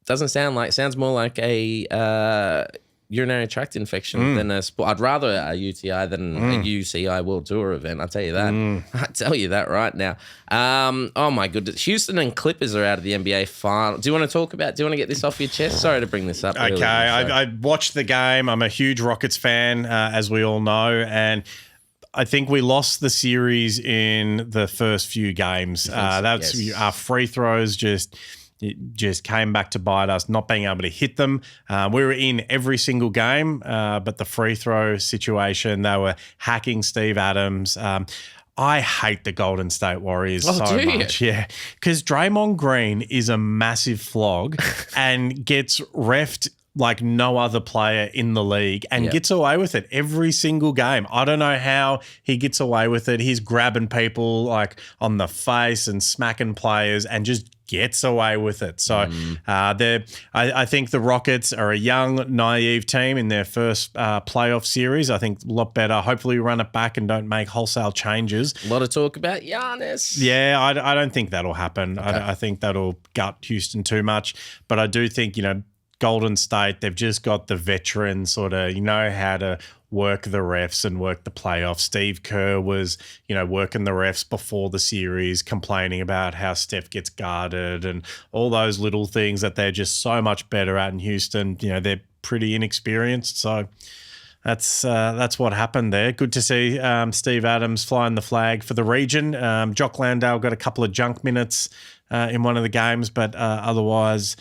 Speaker 1: doesn't sound like, sounds more like a urinary tract infection than a sport. I'd rather a UTI than a UCI World Tour event. I'll tell you that. I tell you that right now. Oh my goodness. Houston and Clippers are out of the NBA final. Do you want to get this off your chest? Sorry to bring this up.
Speaker 2: Okay. I watched the game. I'm a huge Rockets fan, as we all know. And I think we lost the series in the first few games. Our free throws just came back to bite us, not being able to hit them. We were in every single game, but the free throw situation, they were hacking Steve Adams. I hate the Golden State Warriors so much. Yeah, because Draymond Green is a massive flog and gets reffed like no other player in the league and gets away with it every single game. I don't know how he gets away with it. He's grabbing people like on the face and smacking players and just gets away with it. So I think the Rockets are a young, naive team in their first playoff series. I think a lot better. Hopefully we run it back and don't make wholesale changes.
Speaker 1: A lot of talk about Giannis.
Speaker 2: Yeah, I don't think that'll happen. Okay. I think that'll gut Houston too much. But I do think, Golden State, they've just got the veteran sort of, how to work the refs and work the playoffs. Steve Kerr was, working the refs before the series, complaining about how Steph gets guarded and all those little things that they're just so much better at in Houston. They're pretty inexperienced. So that's what happened there. Good to see Steve Adams flying the flag for the region. Jock Landale got a couple of junk minutes in one of the games, but otherwise...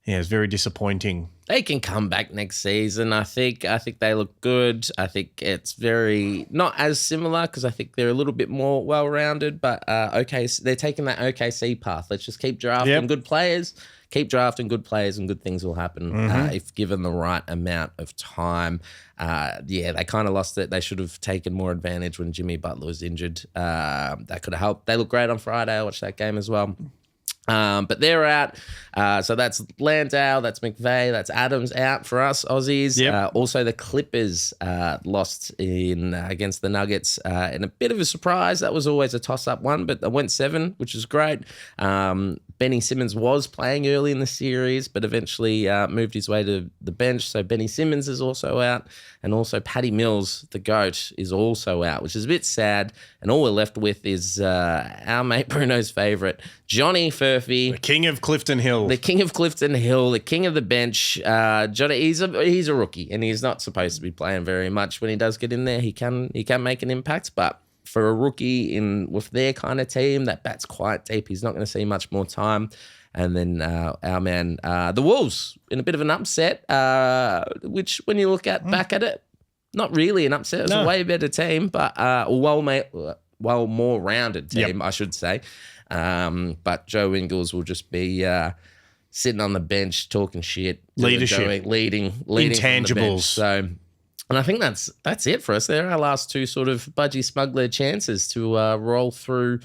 Speaker 2: Yeah, it's very disappointing.
Speaker 1: They can come back next season. I think they look good. I think it's very not as similar because I think they're a little bit more well-rounded. But they're taking that OKC path. Let's just keep drafting good players. Keep drafting good players, and good things will happen if given the right amount of time. They kind of lost it. They should have taken more advantage when Jimmy Butler was injured. That could have helped. They look great on Friday. I watched that game as well. But they're out. So that's Landale, that's McVeigh, that's Adams out for us Aussies. Yep. Also, the Clippers lost against the Nuggets in a bit of a surprise. That was always a toss-up one, but they went 7, which is great. Benny Simmons was playing early in the series, but eventually moved his way to the bench. So Benny Simmons is also out. And also Patty Mills, the GOAT, is also out, which is a bit sad. And all we're left with is our mate Bruno's favourite, Johnny Furphy.
Speaker 2: The king of Clifton Hill.
Speaker 1: The king of Clifton Hill, the king of the bench. Johnny, he's a rookie, and he's not supposed to be playing very much. When he does get in there, he can make an impact, but for a rookie with their kind of team that bats quite deep, he's not going to see much more time. And then our man, the Wolves, in a bit of an upset, which when you look back at it, not really an upset. It was a way better team, but well more rounded team, I should say. But Joe Ingles will just be sitting on the bench talking shit,
Speaker 2: leadership,
Speaker 1: leading
Speaker 2: intangibles.
Speaker 1: So. And I think that's it for us. They're our last 2 sort of Budgy Smuggler chances to roll through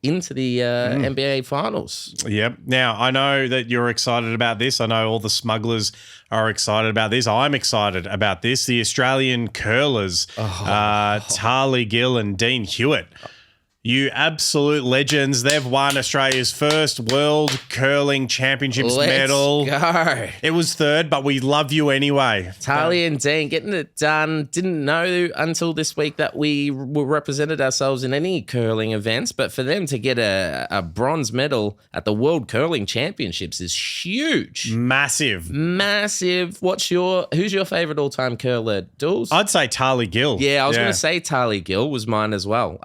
Speaker 1: into the NBA Finals.
Speaker 2: Yep. Now, I know that you're excited about this. I know all the Smugglers are excited about this. I'm excited about this. The Australian curlers, Tarly Gill and Dean Hewitt. You absolute legends. They've won Australia's first World Curling Championships medal.
Speaker 1: Let's go.
Speaker 2: It was 3rd, but we love you anyway.
Speaker 1: Tarly and Dean getting it done. Didn't know until this week that we represented ourselves in any curling events, but for them to get a bronze medal at the World Curling Championships is huge.
Speaker 2: Massive.
Speaker 1: Who's your favourite all-time curler, Dools?
Speaker 2: I'd say Tarly Gill.
Speaker 1: Yeah, I was going to say Tarly Gill was mine as well.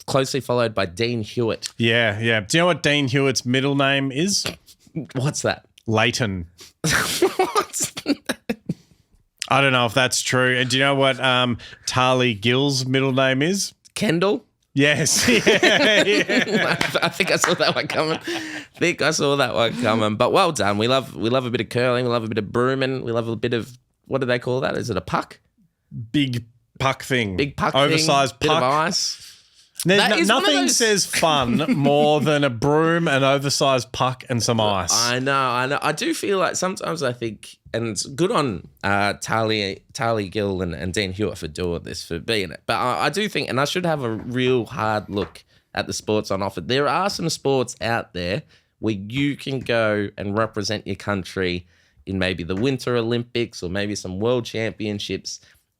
Speaker 1: Closely followed by Dean Hewitt.
Speaker 2: Yeah. Do you know what Dean Hewitt's middle name is?
Speaker 1: What's that?
Speaker 2: Leighton.
Speaker 1: What?
Speaker 2: I don't know if that's true. And do you know what Tarly Gill's middle name is?
Speaker 1: Kendall?
Speaker 2: Yes. Yeah.
Speaker 1: I think I saw that one coming. But well done. We love a bit of curling. We love a bit of brooming. We love a bit of, what do they call that? Is it a puck?
Speaker 2: Big puck thing.
Speaker 1: Big puck
Speaker 2: Oversized
Speaker 1: thing.
Speaker 2: puck.
Speaker 1: Bit of ice.
Speaker 2: Nothing says fun more than a broom, an oversized puck, and some ice.
Speaker 1: I know. I do feel like sometimes I think, and it's good on Tarly Gill and Dean Hewitt for doing this, for being it. But I do think, and I should have a real hard look at the sports on offer. There are some sports out there where you can go and represent your country in maybe the Winter Olympics or maybe some World Championships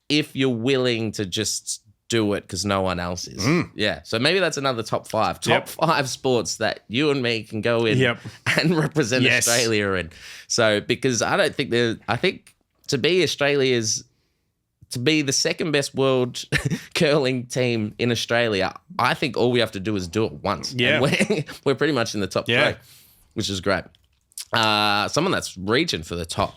Speaker 1: if you're willing to just do it because no one else is. Yeah. So maybe that's another top 5. Top 5 sports that you and me can go in and represent Australia in. So because I think to be to be the second best world curling team in Australia, I think all we have to do is do it once.
Speaker 2: Yeah.
Speaker 1: And we're pretty much in the top 3, which is great. Someone that's reaching for the top.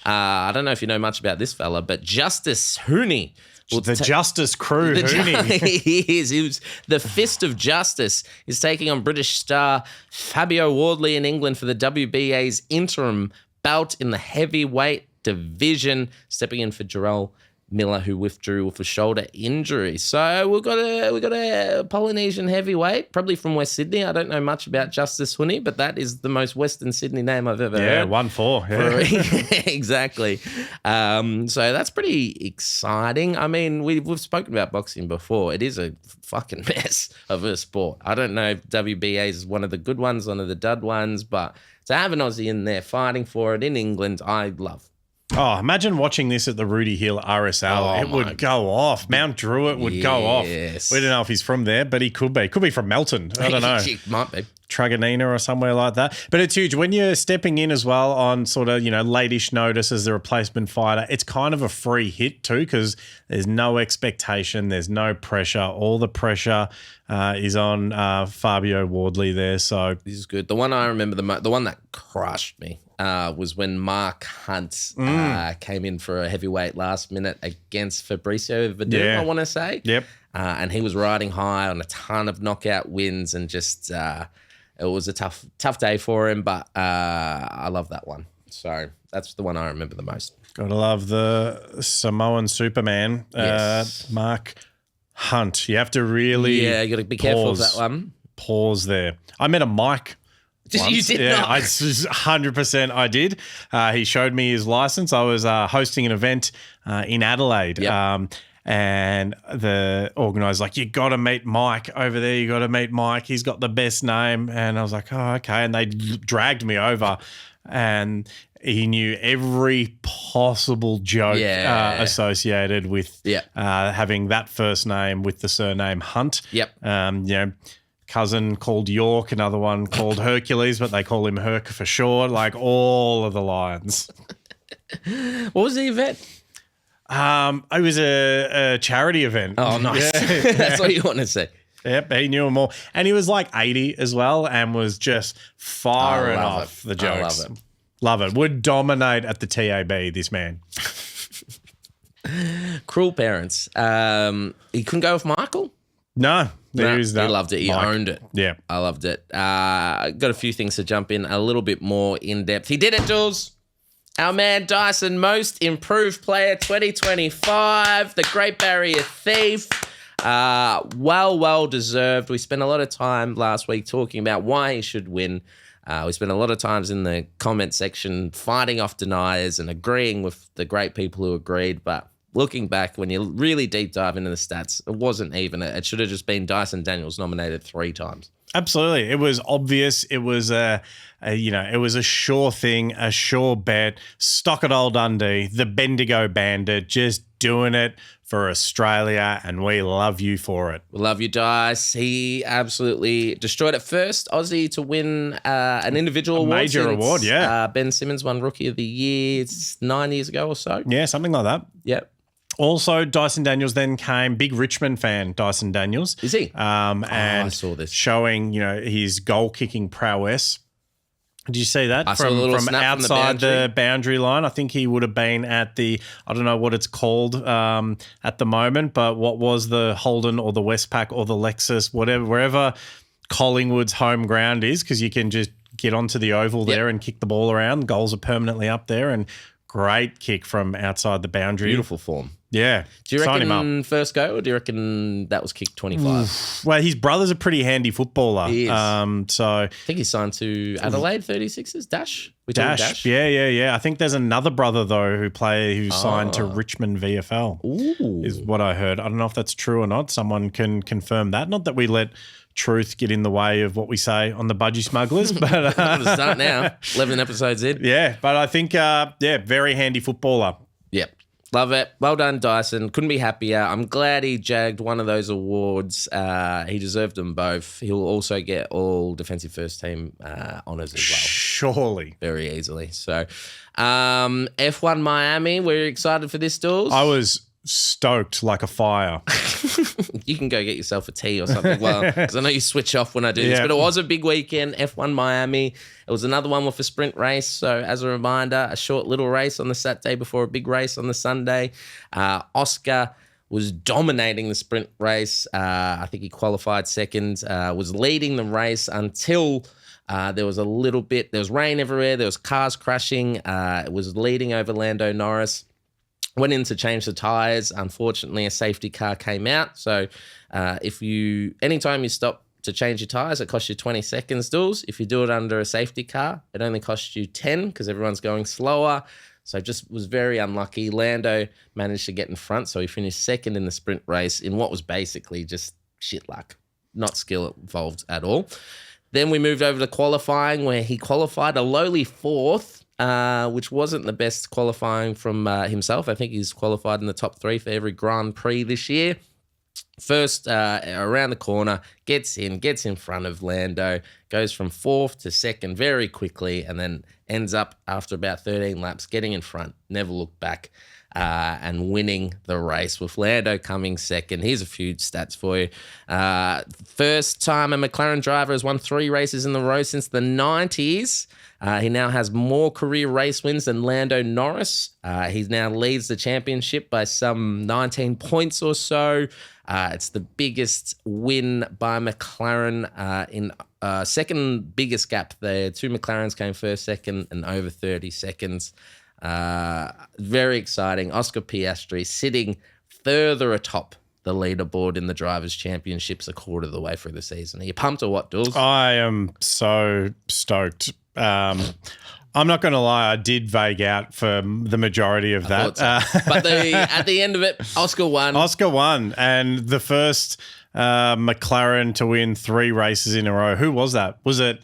Speaker 1: I don't know if you know much about this fella, but Justis Huni.
Speaker 2: The Justis crew, Huni.
Speaker 1: He was the Fist of Justice. He's taking on British star Fabio Wardley in England for the WBA's interim bout in the heavyweight division, stepping in for Jarrell Miller, who withdrew with a shoulder injury. So we've got a Polynesian heavyweight, probably from West Sydney. I don't know much about Justis Huni, but that is the most Western Sydney name I've ever heard.
Speaker 2: 1-4. Yeah.
Speaker 1: Exactly. So that's pretty exciting. I mean, we've spoken about boxing before. It is a fucking mess of a sport. I don't know if WBA is one of the good ones, one of the dud ones, but to have an Aussie in there fighting for it in England, I love.
Speaker 2: Oh, imagine watching this at the Rudy Hill RSL. It would go off. Mount Druitt would go off. We don't know if he's from there, but he could be. Could be from Melton. I don't know.
Speaker 1: He might be.
Speaker 2: Truganina or somewhere like that. But it's huge. When you're stepping in as well on sort of, late-ish notice as the replacement fighter, it's kind of a free hit too because there's no expectation. There's no pressure. All the pressure is on Fabio Wardley there. So
Speaker 1: this is good. The one I remember, the one that crushed me was when Mark Hunt came in for a heavyweight last minute against Fabricio Verdun, I want to say.
Speaker 2: Yep.
Speaker 1: And he was riding high on a ton of knockout wins and just it was a tough day for him, but I love that one. So that's the one I remember the most.
Speaker 2: Gotta love the Samoan Superman, Mark Hunt. You have to really
Speaker 1: you got to be careful of that one.
Speaker 2: Pause there. I met a Mike.
Speaker 1: You did not?
Speaker 2: 100% I did. He showed me his license. I was hosting an event in Adelaide.
Speaker 1: Yep.
Speaker 2: And the organizer's like, you got to meet Mike over there. You got to meet Mike. He's got the best name. And I was like, oh, okay. And they dragged me over and he knew every possible joke associated with having that first name with the surname Hunt.
Speaker 1: Yep.
Speaker 2: Cousin called York, another one called Hercules, but they call him Herc for short, like all of the lines.
Speaker 1: What was the event?
Speaker 2: It was a charity event.
Speaker 1: Oh, nice. Yeah. That's what you want to say.
Speaker 2: Yep, he knew them all. And he was like 80 as well and was just firing off the jokes.
Speaker 1: I love it.
Speaker 2: Love it. Would dominate at the TAB, this man.
Speaker 1: Cruel parents. He couldn't go with Michael?
Speaker 2: No.
Speaker 1: He loved it. He owned it.
Speaker 2: Yeah.
Speaker 1: I loved it. Got a few things to jump in a little bit more in depth. He did it, Jules. Our man Dyson, most improved player 2025, the Great Barrier Thief. Well deserved. We spent a lot of time last week talking about why he should win. We spent a lot of times in the comment section fighting off deniers and agreeing with the great people who agreed. But looking back, when you really deep dive into the stats, it wasn't even. It should have just been Dyson Daniels nominated 3 times.
Speaker 2: Absolutely. It was obvious. It was it was a sure thing, a sure bet. Stock at Old Dundee, the Bendigo Bandit, just doing it for Australia, and we love you for it.
Speaker 1: We love you, Dice. He absolutely destroyed it. First Aussie to win an individual award.
Speaker 2: Major award, yeah.
Speaker 1: Ben Simmons won Rookie of the Year 9 years ago or so.
Speaker 2: Yeah, something like that.
Speaker 1: Yep.
Speaker 2: Also, Dyson Daniels then came, big Richmond fan, Dyson Daniels.
Speaker 1: Is he?
Speaker 2: And
Speaker 1: I saw this.
Speaker 2: Showing, his goal-kicking prowess. Did you see that?
Speaker 1: I saw a little snap
Speaker 2: outside the boundary line. I think he would have been at the, I don't know what it's called at the moment, but what was the Holden or the Westpac or the Lexus, wherever Collingwood's home ground is, because you can just get onto the oval there and kick the ball around. Goals are permanently up there, and great kick from outside the boundary.
Speaker 1: Beautiful form.
Speaker 2: Yeah.
Speaker 1: Do you
Speaker 2: Sign him
Speaker 1: reckon
Speaker 2: up.
Speaker 1: first go, or do you reckon that was kicked 25?
Speaker 2: Well, his brother's a pretty handy footballer.
Speaker 1: He is.
Speaker 2: So
Speaker 1: I think he's signed to Adelaide 36ers. Dash? We talking
Speaker 2: Dash. Yeah. I think there's another brother though who's signed to Richmond VFL.
Speaker 1: Ooh.
Speaker 2: Is what I heard. I don't know if that's true or not. Someone can confirm that. Not that we let truth get in the way of what we say on the Budgy Smugglers, but
Speaker 1: I'm going to start now. 11 episodes in.
Speaker 2: yeah. But I think very handy footballer.
Speaker 1: Yep. Love it. Well done, Dyson. Couldn't be happier. I'm glad he jagged one of those awards. He deserved them both. He'll also get all defensive first team honours as well.
Speaker 2: Surely.
Speaker 1: Very easily. So, F1 Miami, we're excited for this, Dools.
Speaker 2: I was stoked like a fire.
Speaker 1: You can go get yourself a tea or something. Well, because I know you switch off when I do this, but it was a big weekend. F1 Miami. It was another one with a sprint race. So as a reminder, a short little race on the Saturday before a big race on the Sunday. Oscar was dominating the sprint race. I think he qualified second, was leading the race until there was rain everywhere. There was cars crashing. It was leading over Lando Norris. Went in to change the tyres. Unfortunately, a safety car came out. So anytime you stop to change your tyres, it costs you 20 seconds, Dools. If you do it under a safety car, it only costs you 10 because everyone's going slower. So just was very unlucky. Lando managed to get in front, so he finished second in the sprint race in what was basically just shit luck, not skill involved at all. Then we moved over to qualifying, where he qualified a lowly fourth, which wasn't the best qualifying from himself. I think he's qualified in the top 3 for every Grand Prix this year. First, around the corner, gets in front of Lando, goes from 4th to 2nd very quickly, and then ends up, after about 13 laps, getting in front, never looked back, and winning the race with Lando coming 2nd. Here's a few stats for you. First time a McLaren driver has won 3 races in a row since the 90s. He now has more career race wins than Lando Norris. He now leads the championship by some 19 points or so. It's the biggest win by McLaren in second biggest gap there. 2 McLarens came first, second, and over 30 seconds. Very exciting. Oscar Piastri sitting further atop the leaderboard in the Drivers' Championships a quarter of the way through the season. Are you pumped or what, Dools?
Speaker 2: I am so stoked. I'm not going to lie, I did vague out for the majority of that.
Speaker 1: So. But at the end of it, Oscar won.
Speaker 2: Oscar won, and the first McLaren to win 3 races in a row. Who was that? Was it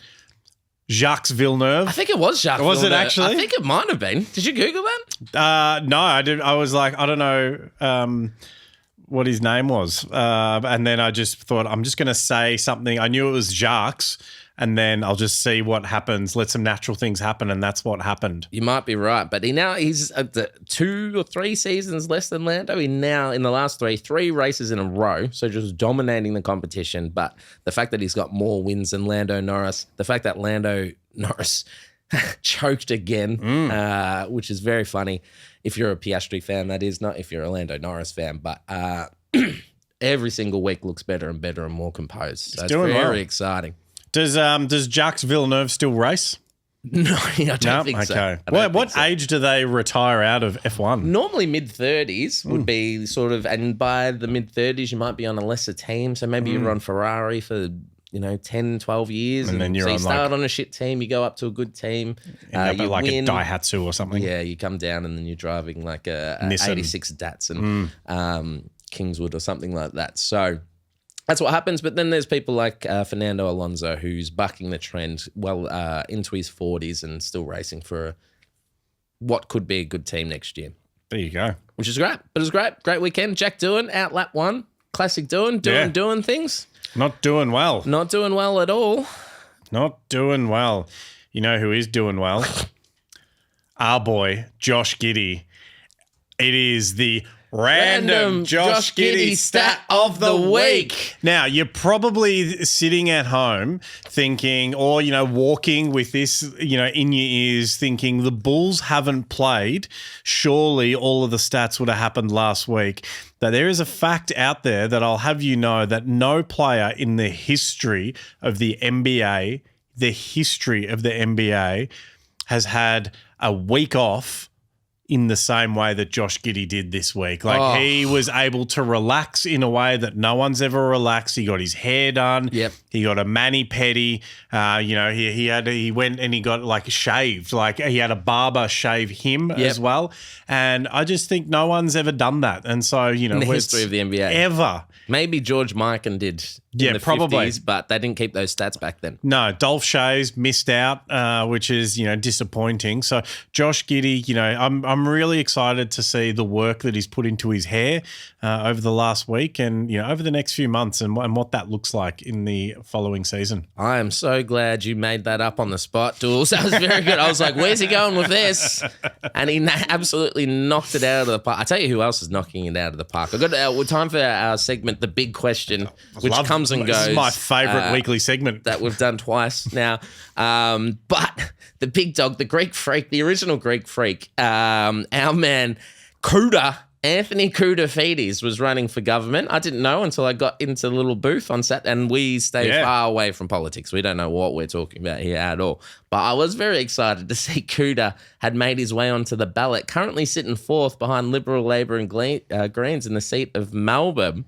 Speaker 2: Jacques Villeneuve?
Speaker 1: I think it was Jacques
Speaker 2: Villeneuve. Was it actually?
Speaker 1: I think it might have been. Did you Google that?
Speaker 2: No, I did. I was like, I don't know what his name was. And then I just thought, I'm just going to say something. I knew it was Jacques, and then I'll just see what happens. Let some natural things happen, and that's what happened.
Speaker 1: You might be right, but he's 2 or 3 seasons less than Lando. He now, in the last 3 races in a row, so just dominating the competition. But the fact that he's got more wins than Lando Norris, the fact that Lando Norris choked again, which is very funny. If you're a Piastri fan, that is, not if you're a Lando Norris fan, but every single week looks better and better and more composed. So it's very exciting.
Speaker 2: Does Jacques Villeneuve still race?
Speaker 1: No, I don't think so.
Speaker 2: Okay. What age do they retire out of F1?
Speaker 1: Normally mid-30s would be sort of, and by the mid-30s you might be on a lesser team. So maybe you're on Ferrari for 10, 12 years. And then you start on a shit team, you go up to a good team.
Speaker 2: You like win. A Daihatsu or something.
Speaker 1: Yeah, you come down and then you're driving like a 86 Datsun, Kingswood or something like that. So that's what happens. But then there's people like Fernando Alonso, who's bucking the trend into his 40s and still racing for what could be a good team next year.
Speaker 2: There you go.
Speaker 1: Which is great. But it was great. Great weekend. Jack Doohan out lap 1. Classic Doohan. Doing things.
Speaker 2: Not doing well.
Speaker 1: Not doing well at all.
Speaker 2: Not doing well. You know who is doing well? Our boy, Josh Giddey. It is the Random Josh Giddey Stat of the Week. Now, you're probably sitting at home thinking, or, walking with this, in your ears thinking the Bulls haven't played. Surely all of the stats would have happened last week. But there is a fact out there that I'll have you know that no player in the history of the NBA, has had a week off in the same way that Josh Giddey did this week. Like he was able to relax in a way that no one's ever relaxed. He got his hair done.
Speaker 1: Yep.
Speaker 2: He got a mani-pedi. He went and he got like shaved. Like he had a barber shave him as well. And I just think no one's ever done that. And so,
Speaker 1: in the history of the NBA.
Speaker 2: Ever.
Speaker 1: Maybe George Mikan did in the
Speaker 2: probably.
Speaker 1: 50s, but they didn't keep those stats back then.
Speaker 2: No, Dolph Shays missed out, which is, disappointing. So Josh Giddey, I'm really excited to see the work that he's put into his hair over the last week and, over the next few months and what that looks like in the following season.
Speaker 1: I am so glad you made that up on the spot, Dools. That was very good. I was like, where's he going with this? And he absolutely knocked it out of the park. I tell you who else is knocking it out of the park. I've got time for our segment, The Big Question, which comes and goes.
Speaker 2: This is my favourite weekly segment.
Speaker 1: That we've done twice now. But the big dog, the Greek freak, the original Greek freak, our man Anthony Koutafidis was running for government. I didn't know until I got into the little booth on Sat, and we stay far away from politics. We don't know what we're talking about here at all. But I was very excited to see Kouta had made his way onto the ballot, currently sitting fourth behind Liberal, Labor and Greens in the seat of Melbourne.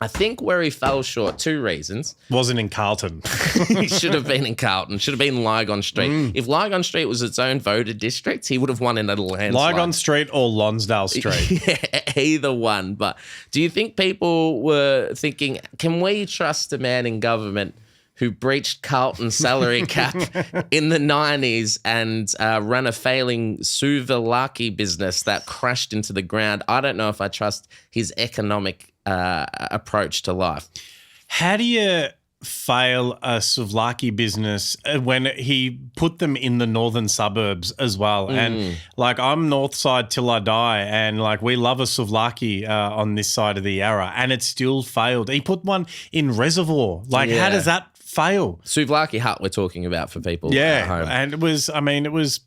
Speaker 1: I think where he fell short, two reasons.
Speaker 2: Wasn't in Carlton.
Speaker 1: He should have been in Carlton. Should have been Lygon Street. If Lygon Street was its own voter district, he would have won in a landslide.
Speaker 2: Lygon Street or Lonsdale Street.
Speaker 1: Either one. But do you think people were thinking, can we trust a man in government who breached Carlton's salary cap in the 90s and ran a failing souvlaki business that crashed into the ground? I don't know if I trust his economic approach to life.
Speaker 2: How do you fail a souvlaki business when he put them in the northern suburbs as well? And I'm north side till I die, and we love a souvlaki on this side of the Yarra, and it still failed. He put one in Reservoir. How does that fail?
Speaker 1: Souvlaki hut we're talking about for people at home.
Speaker 2: And it was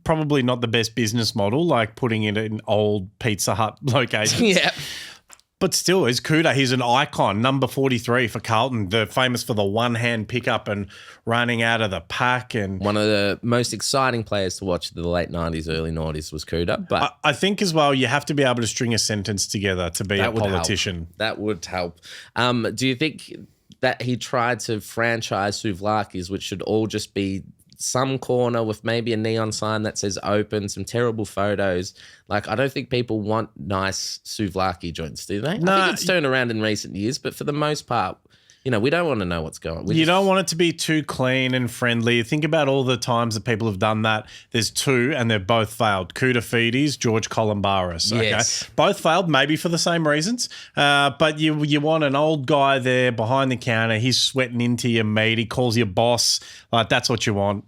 Speaker 2: probably not the best business model, putting it in old Pizza Hut locations.
Speaker 1: Yeah.
Speaker 2: But still, as Kouta, he's an icon, number 43 for Carlton. They're famous for the one-hand pickup and running out of the pack. And
Speaker 1: one of the most exciting players to watch in the late 90s, early 90s was Kouta. But
Speaker 2: I think as well, you have to be able to string a sentence together to be a politician.
Speaker 1: That would help. Do you think that he tried to franchise souvlakis, which should all just be some corner with maybe a neon sign that says open, some terrible photos? I don't think people want nice souvlaki joints, do they?
Speaker 2: No,
Speaker 1: I think it's turned around in recent years, but for the most part, we don't want to know what's going on.
Speaker 2: You don't want it to be too clean and friendly. Think about all the times that people have done that. There's two, and they've both failed. Koutafidis, George Columbaris. Okay?
Speaker 1: Yes.
Speaker 2: Both failed, maybe for the same reasons. But you want an old guy there behind the counter. He's sweating into your meat. He calls you boss. That's what you want.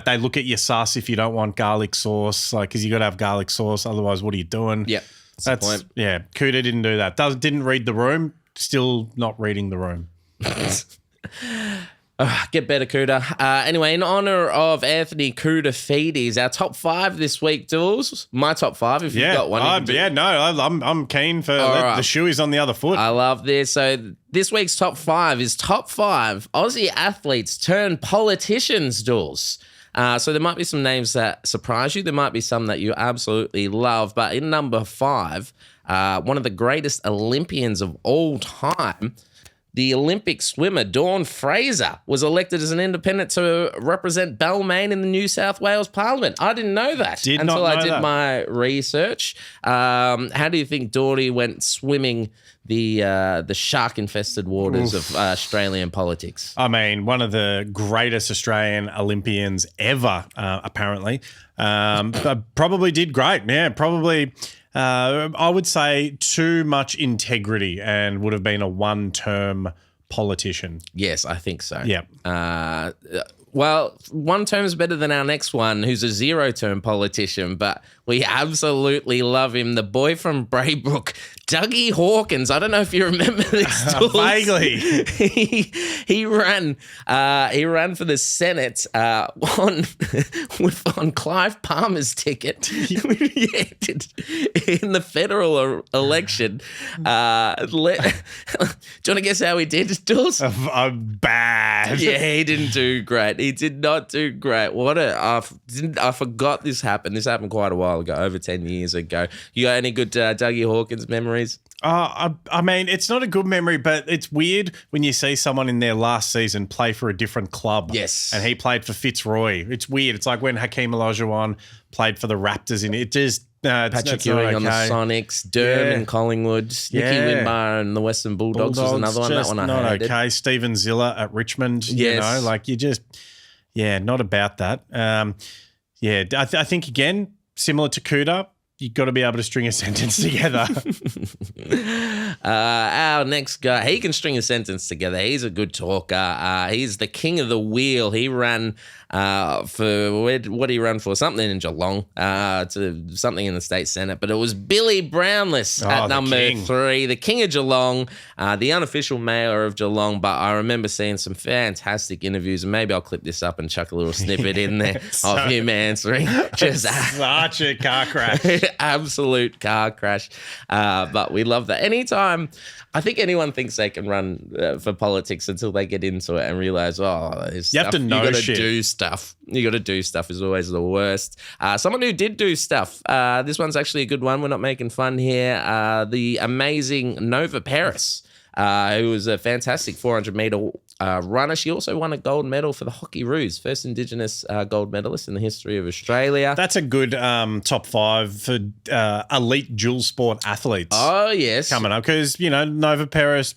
Speaker 2: They look at your sus if you don't want garlic sauce, because you got to have garlic sauce. Otherwise, what are you doing?
Speaker 1: Yep. That's the point.
Speaker 2: Yeah, Kouta didn't do that. Didn't read the room. Still not reading the room.
Speaker 1: Get better, Kouta. Anyway, in honor of Anthony Koutafidis, our top five this week, Dools. My top five, if you've got one.
Speaker 2: I'm keen for the shoeies on the other foot.
Speaker 1: I love this. So this week's top five is top five Aussie athletes turned politicians, Dools. So there might be some names that surprise you. There might be some that you absolutely love. But in number five, one of the greatest Olympians of all time, the Olympic swimmer Dawn Fraser was elected as an independent to represent Balmain in the New South Wales Parliament. I didn't know that until I did my research. How do you think Dooley went swimming the shark-infested waters of Australian politics?
Speaker 2: I mean, one of the greatest Australian Olympians ever, apparently. Probably did great. Yeah, probably. I would say too much integrity and would have been a one-term politician.
Speaker 1: Yes, I think so.
Speaker 2: Yeah.
Speaker 1: Well, one term is better than our next one, who's a zero-term politician, but we absolutely love him. The boy from Braybrook, Dougie Hawkins. I don't know if you remember this.
Speaker 2: Vaguely.
Speaker 1: He ran for the Senate on Clive Palmer's ticket in the federal election. Do you want to guess how he did, Jules?
Speaker 2: Bad.
Speaker 1: Yeah, he didn't do great. He did not do great. I forgot this happened. This happened quite a while ago, over 10 years ago. You got any good Dougie Hawkins memories?
Speaker 2: I mean, it's not a good memory, but it's weird when you see someone in their last season play for a different club.
Speaker 1: Yes.
Speaker 2: And he played for Fitzroy. It's weird. It's like when Hakeem Olajuwon played for the Raptors. And it just...
Speaker 1: Patrick Ewing on the Sonics, Durham in Collingwood, Nicky Winbar and the Western Bulldogs was another one. That one I hated.
Speaker 2: Okay. Steven Zilla at Richmond.
Speaker 1: Yes.
Speaker 2: You just, not about that. I think, again, similar to Kuta, you've got to be able to string a sentence together.
Speaker 1: Our next guy, he can string a sentence together. He's a good talker. He's the king of the wheel. He ran what did he run for? Something in Geelong, to something in the state senate. But it was Billy Brownless at number 3, the king of Geelong, the unofficial mayor of Geelong. But I remember seeing some fantastic interviews, and maybe I'll clip this up and chuck a little snippet in there of him answering. Just
Speaker 2: such a car crash.
Speaker 1: Absolute car crash. But we love that. Anytime, I think anyone thinks they can run for politics until they get into it and realize, you have
Speaker 2: to know
Speaker 1: you got to
Speaker 2: shit.
Speaker 1: do stuff. You got to do stuff is always the worst. Someone who did do stuff. This one's actually a good one. We're not making fun here. The amazing Nova Paris, who was a fantastic 400-meter runner. She also won a gold medal for the Hockey Roos, first Indigenous gold medalist in the history of Australia.
Speaker 2: That's a good top 5 for elite dual sport athletes.
Speaker 1: Oh, yes.
Speaker 2: Coming up because, Nova Paris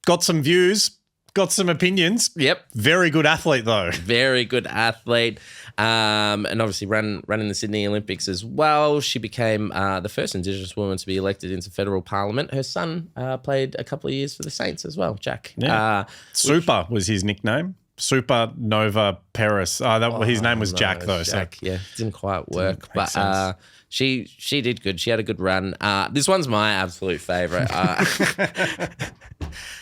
Speaker 2: got some views, got some opinions.
Speaker 1: Yep.
Speaker 2: Very good athlete, though.
Speaker 1: Very good athlete. And obviously ran in the Sydney Olympics as well. She became the first Indigenous woman to be elected into federal parliament. Her son played a couple of years for the Saints as well, Jack.
Speaker 2: Yeah. Super was his nickname. Super Nova Paris. His name was Jack, though.
Speaker 1: Jack,
Speaker 2: so.
Speaker 1: yeah. Didn't quite work. But she did good. She had a good run. This one's my absolute favourite.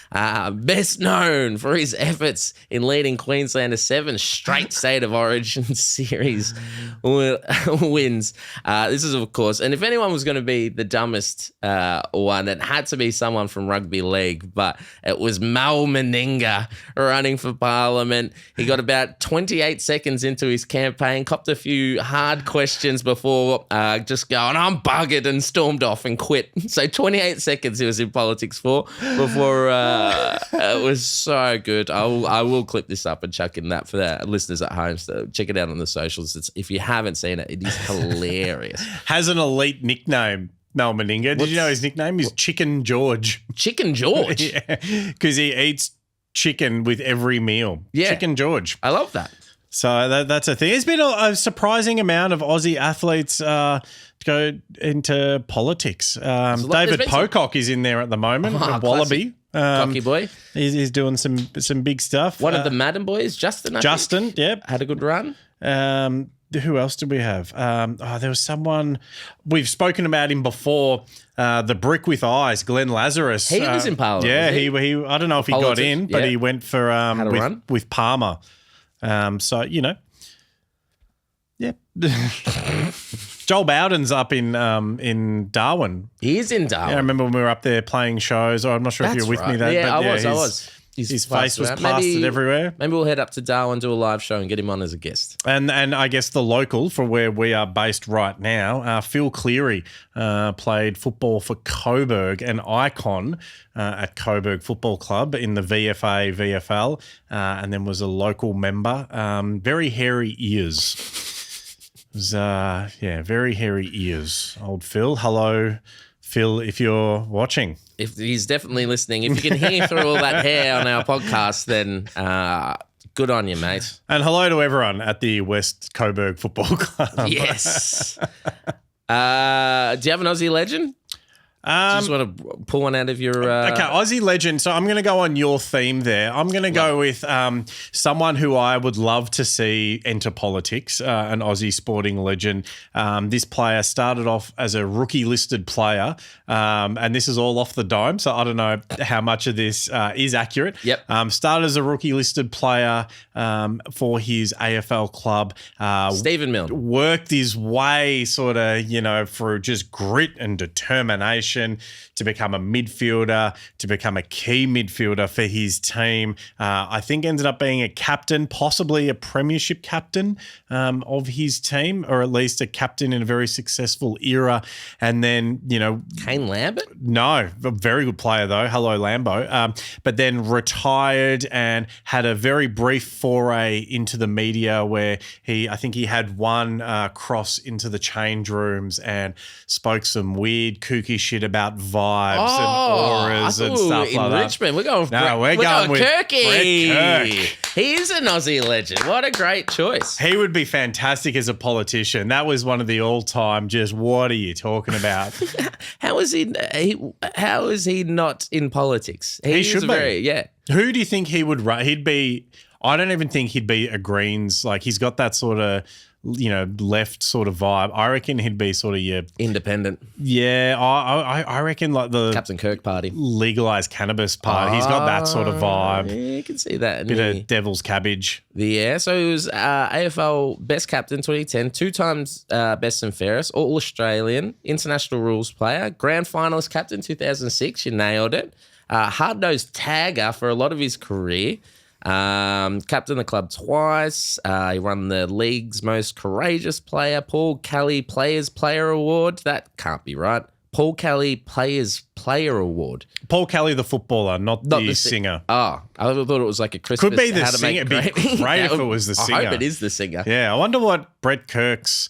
Speaker 1: Best known for his efforts in leading Queensland to 7 straight State of Origin series wins. This is, of course, and if anyone was going to be the dumbest one, it had to be someone from rugby league, but it was Mal Meninga running for Parliament. He got about 28 seconds into his campaign, copped a few hard questions before just going, I'm buggered, and stormed off and quit. So 28 seconds he was in politics before it was so good. I will clip this up and chuck in that for the listeners at home. So check it out on the socials. If you haven't seen it, it is hilarious.
Speaker 2: Has an elite nickname, Mal Meninga. Did you know his nickname is Chicken George?
Speaker 1: Chicken George?
Speaker 2: Yeah, because he eats chicken with every meal.
Speaker 1: Yeah.
Speaker 2: Chicken George.
Speaker 1: I love that.
Speaker 2: So that's a thing. There's been a surprising amount of Aussie athletes go into politics. David Pocock is in there at the moment, Wallaby.
Speaker 1: Cocky boy.
Speaker 2: He's doing some big stuff.
Speaker 1: One of the Madden boys, Justin, I think,
Speaker 2: yep.
Speaker 1: had a good run.
Speaker 2: Who else did we have? There was someone, we've spoken about him before, the brick with eyes, Glenn Lazarus.
Speaker 1: He was in Parliament.
Speaker 2: Yeah, he I don't know if he got in, but he went for with Palmer. Yeah. Joel Bowden's up in Darwin.
Speaker 1: He is in Darwin.
Speaker 2: Yeah, I remember when we were up there playing shows. I'm not sure if you were with me then.
Speaker 1: Yeah,
Speaker 2: but
Speaker 1: I was.
Speaker 2: His face was plastered everywhere.
Speaker 1: Maybe we'll head up to Darwin, do a live show and get him on as a guest.
Speaker 2: And I guess the local for where we are based right now, Phil Cleary played football for Coburg, an icon at Coburg Football Club in the VFA, VFL, and then was a local member. Very hairy ears. Was, very hairy ears. Old Phil. Hello, Phil, if you're watching.
Speaker 1: If he's definitely listening. If you can hear through all that hair on our podcast, then good on you, mate.
Speaker 2: And hello to everyone at the West Coburg Football Club.
Speaker 1: Yes. Do you have an Aussie legend? Do you just want to pull one out of your...
Speaker 2: Okay, Aussie legend. So I'm going to go on your theme there. I'm going to go with someone who I would love to see enter politics, an Aussie sporting legend. This player started off as a rookie-listed player, and this is all off the dome, so I don't know how much of this is accurate.
Speaker 1: Yep.
Speaker 2: Started as a rookie-listed player for his AFL club.
Speaker 1: Stephen Milne.
Speaker 2: Worked his way sort of, through just grit and determination progression to become a midfielder, to become a key midfielder for his team. I think ended up being a captain, possibly a premiership captain of his team, or at least a captain in a very successful era. And then,
Speaker 1: Kane Lambert?
Speaker 2: No, a very good player though. Hello, Lambo. But then retired and had a very brief foray into the media where I think he had one cross into the change rooms and spoke some weird kooky shit about vibes and auras and stuff like that.
Speaker 1: Richmond. We're going with
Speaker 2: Kirky.
Speaker 1: Brett Kirk. He is an Aussie legend. What a great choice.
Speaker 2: He would be fantastic as a politician. That was one of the all-time just, what are you talking about?
Speaker 1: How is he not in politics?
Speaker 2: He should be.
Speaker 1: Yeah.
Speaker 2: Who do you think he would run? I don't even think he'd be a Greens. Like, he's got that sort of, left sort of vibe. I reckon he'd be sort of your
Speaker 1: independent.
Speaker 2: Yeah, I reckon like the
Speaker 1: Captain Kirk party,
Speaker 2: legalized cannabis part. He's got that sort of vibe.
Speaker 1: Yeah, you can see that.
Speaker 2: Bit of devil's cabbage.
Speaker 1: Yeah, so he was AFL best captain 2010, 2 times best and fairest, all Australian, international rules player, grand finalist captain 2006. You nailed it. Hard-nosed tagger for a lot of his career. Captain the club twice. He won the league's most courageous player, Paul Kelly Players Player Award. That can't be right. Paul Kelly Players Player Award.
Speaker 2: Paul Kelly, the footballer, not the singer.
Speaker 1: Oh, I thought it was like a Christmas.
Speaker 2: Could be the singer. It'd be great if it was the singer.
Speaker 1: I hope it is the singer.
Speaker 2: Yeah, I wonder what Brett Kirk's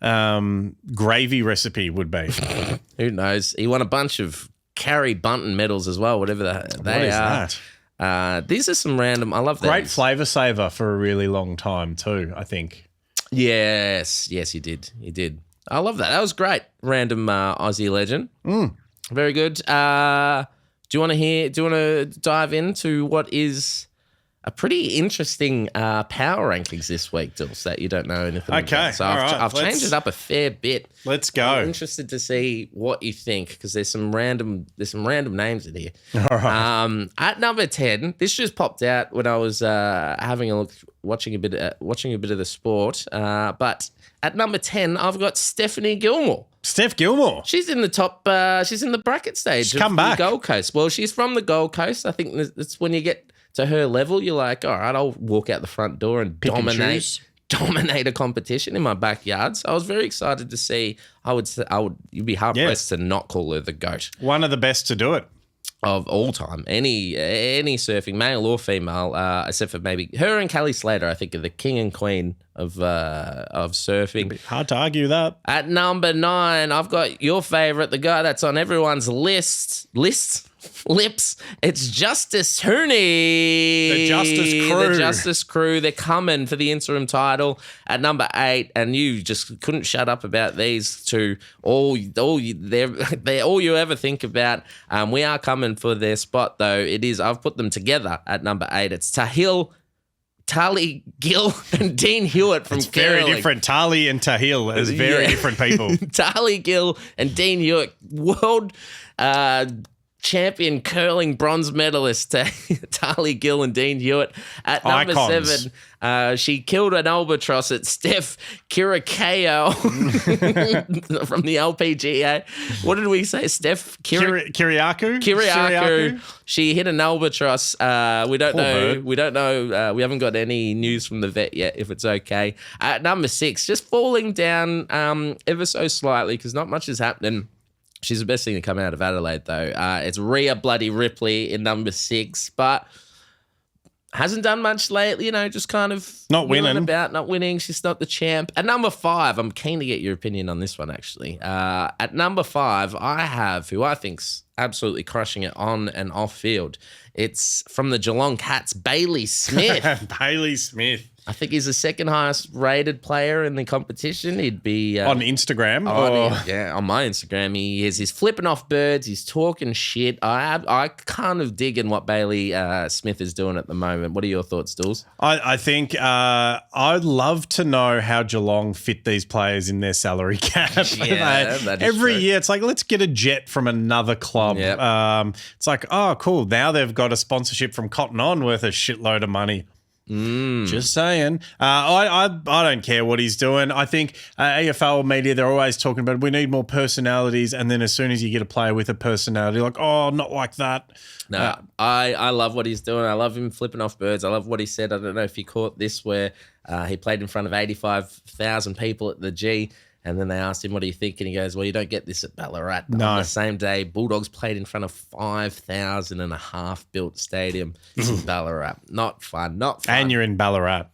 Speaker 2: gravy recipe would be.
Speaker 1: Who knows? He won a bunch of Carrie Bunton medals as well, whatever they
Speaker 2: what is
Speaker 1: are.
Speaker 2: That?
Speaker 1: These are some random. I love that.
Speaker 2: Great flavour saver for a really long time too, I think.
Speaker 1: Yes, he did. I love that. That was great. Random Aussie legend. Very good. Do you want to dive into what is a pretty interesting power rankings this week, Dills, that you don't know anything about? So I've changed it up a fair bit.
Speaker 2: Let's go.
Speaker 1: I'm interested to see what you think because there's some random names in here.
Speaker 2: All right.
Speaker 1: At number 10, this just popped out when I was having a look, watching a bit of the sport. But at number 10, I've got Stephanie Gilmore.
Speaker 2: Steph Gilmore.
Speaker 1: She's in the top. She's in the bracket stage.
Speaker 2: She's come back.
Speaker 1: The Gold Coast. Well, she's from the Gold Coast. I think that's when you get to her level, you're like, all right, I'll walk out the front door and dominate a competition in my backyard. So I was very excited to see. You'd be hard pressed to not call her the GOAT.
Speaker 2: One of the best to do it.
Speaker 1: Of all time, any surfing, male or female, except for maybe her and Kelly Slater, I think are the king and queen of surfing.
Speaker 2: Hard to argue that.
Speaker 1: At number 9, I've got your favorite, the guy that's on everyone's lips. It's Justis Huni.
Speaker 2: The Justis crew.
Speaker 1: They're coming for the interim title at number 8, and you just couldn't shut up about these two. They're all you ever think about. We are coming for their spot, though. It is. I've put them together at number 8. It's Tali Gill and Dean Hewitt from
Speaker 2: Very different. Tali and Tahil as very different people.
Speaker 1: Tali Gill and Dean Hewitt, world champion curling bronze medalist Tali Gill and Dean Hewitt. At number
Speaker 2: Icons.
Speaker 1: 7, she killed an albatross at Steph Kirakao from the LPGA. What did we say? Steph Kiriakou. She hit an albatross. We don't know. We don't know. We haven't got any news from the vet yet, if it's okay. At number 6, just falling down ever so slightly because not much is happening. She's the best thing to come out of Adelaide, though. It's Rhea Bloody Ripley in number 6, but hasn't done much lately, just kind of
Speaker 2: not
Speaker 1: winning. She's not the champ. At number 5, I'm keen to get your opinion on this one, actually. At number 5, I have who I think's absolutely crushing it on and off field. It's from the Geelong Cats, Bailey Smith.
Speaker 2: Bailey Smith.
Speaker 1: I think he's the second highest rated player in the competition. He'd be
Speaker 2: on Instagram.
Speaker 1: On my Instagram, he's flipping off birds. He's talking shit. I kind of digging what Bailey Smith is doing at the moment. What are your thoughts, Dools?
Speaker 2: I think I'd love to know how Geelong fit these players in their salary cap.
Speaker 1: Yeah, that is
Speaker 2: every
Speaker 1: true.
Speaker 2: year it's like, let's get a jet from another club.
Speaker 1: Yep.
Speaker 2: It's like, oh, cool. Now they've got a sponsorship from Cotton On worth a shitload of money. Just saying. I don't care what he's doing. I think AFL media, they're always talking about we need more personalities, and then as soon as you get a player with a personality, like, oh, not like that.
Speaker 1: No, I love what he's doing. I love him flipping off birds. I love what he said. I don't know if you caught this where he played in front of 85,000 people at the G. And then they asked him, what do you think? And he goes, well, you don't get this at Ballarat.
Speaker 2: No.
Speaker 1: On the same day, Bulldogs played in front of 5,000 and a half built stadium in Ballarat. Not fun.
Speaker 2: And you're in Ballarat.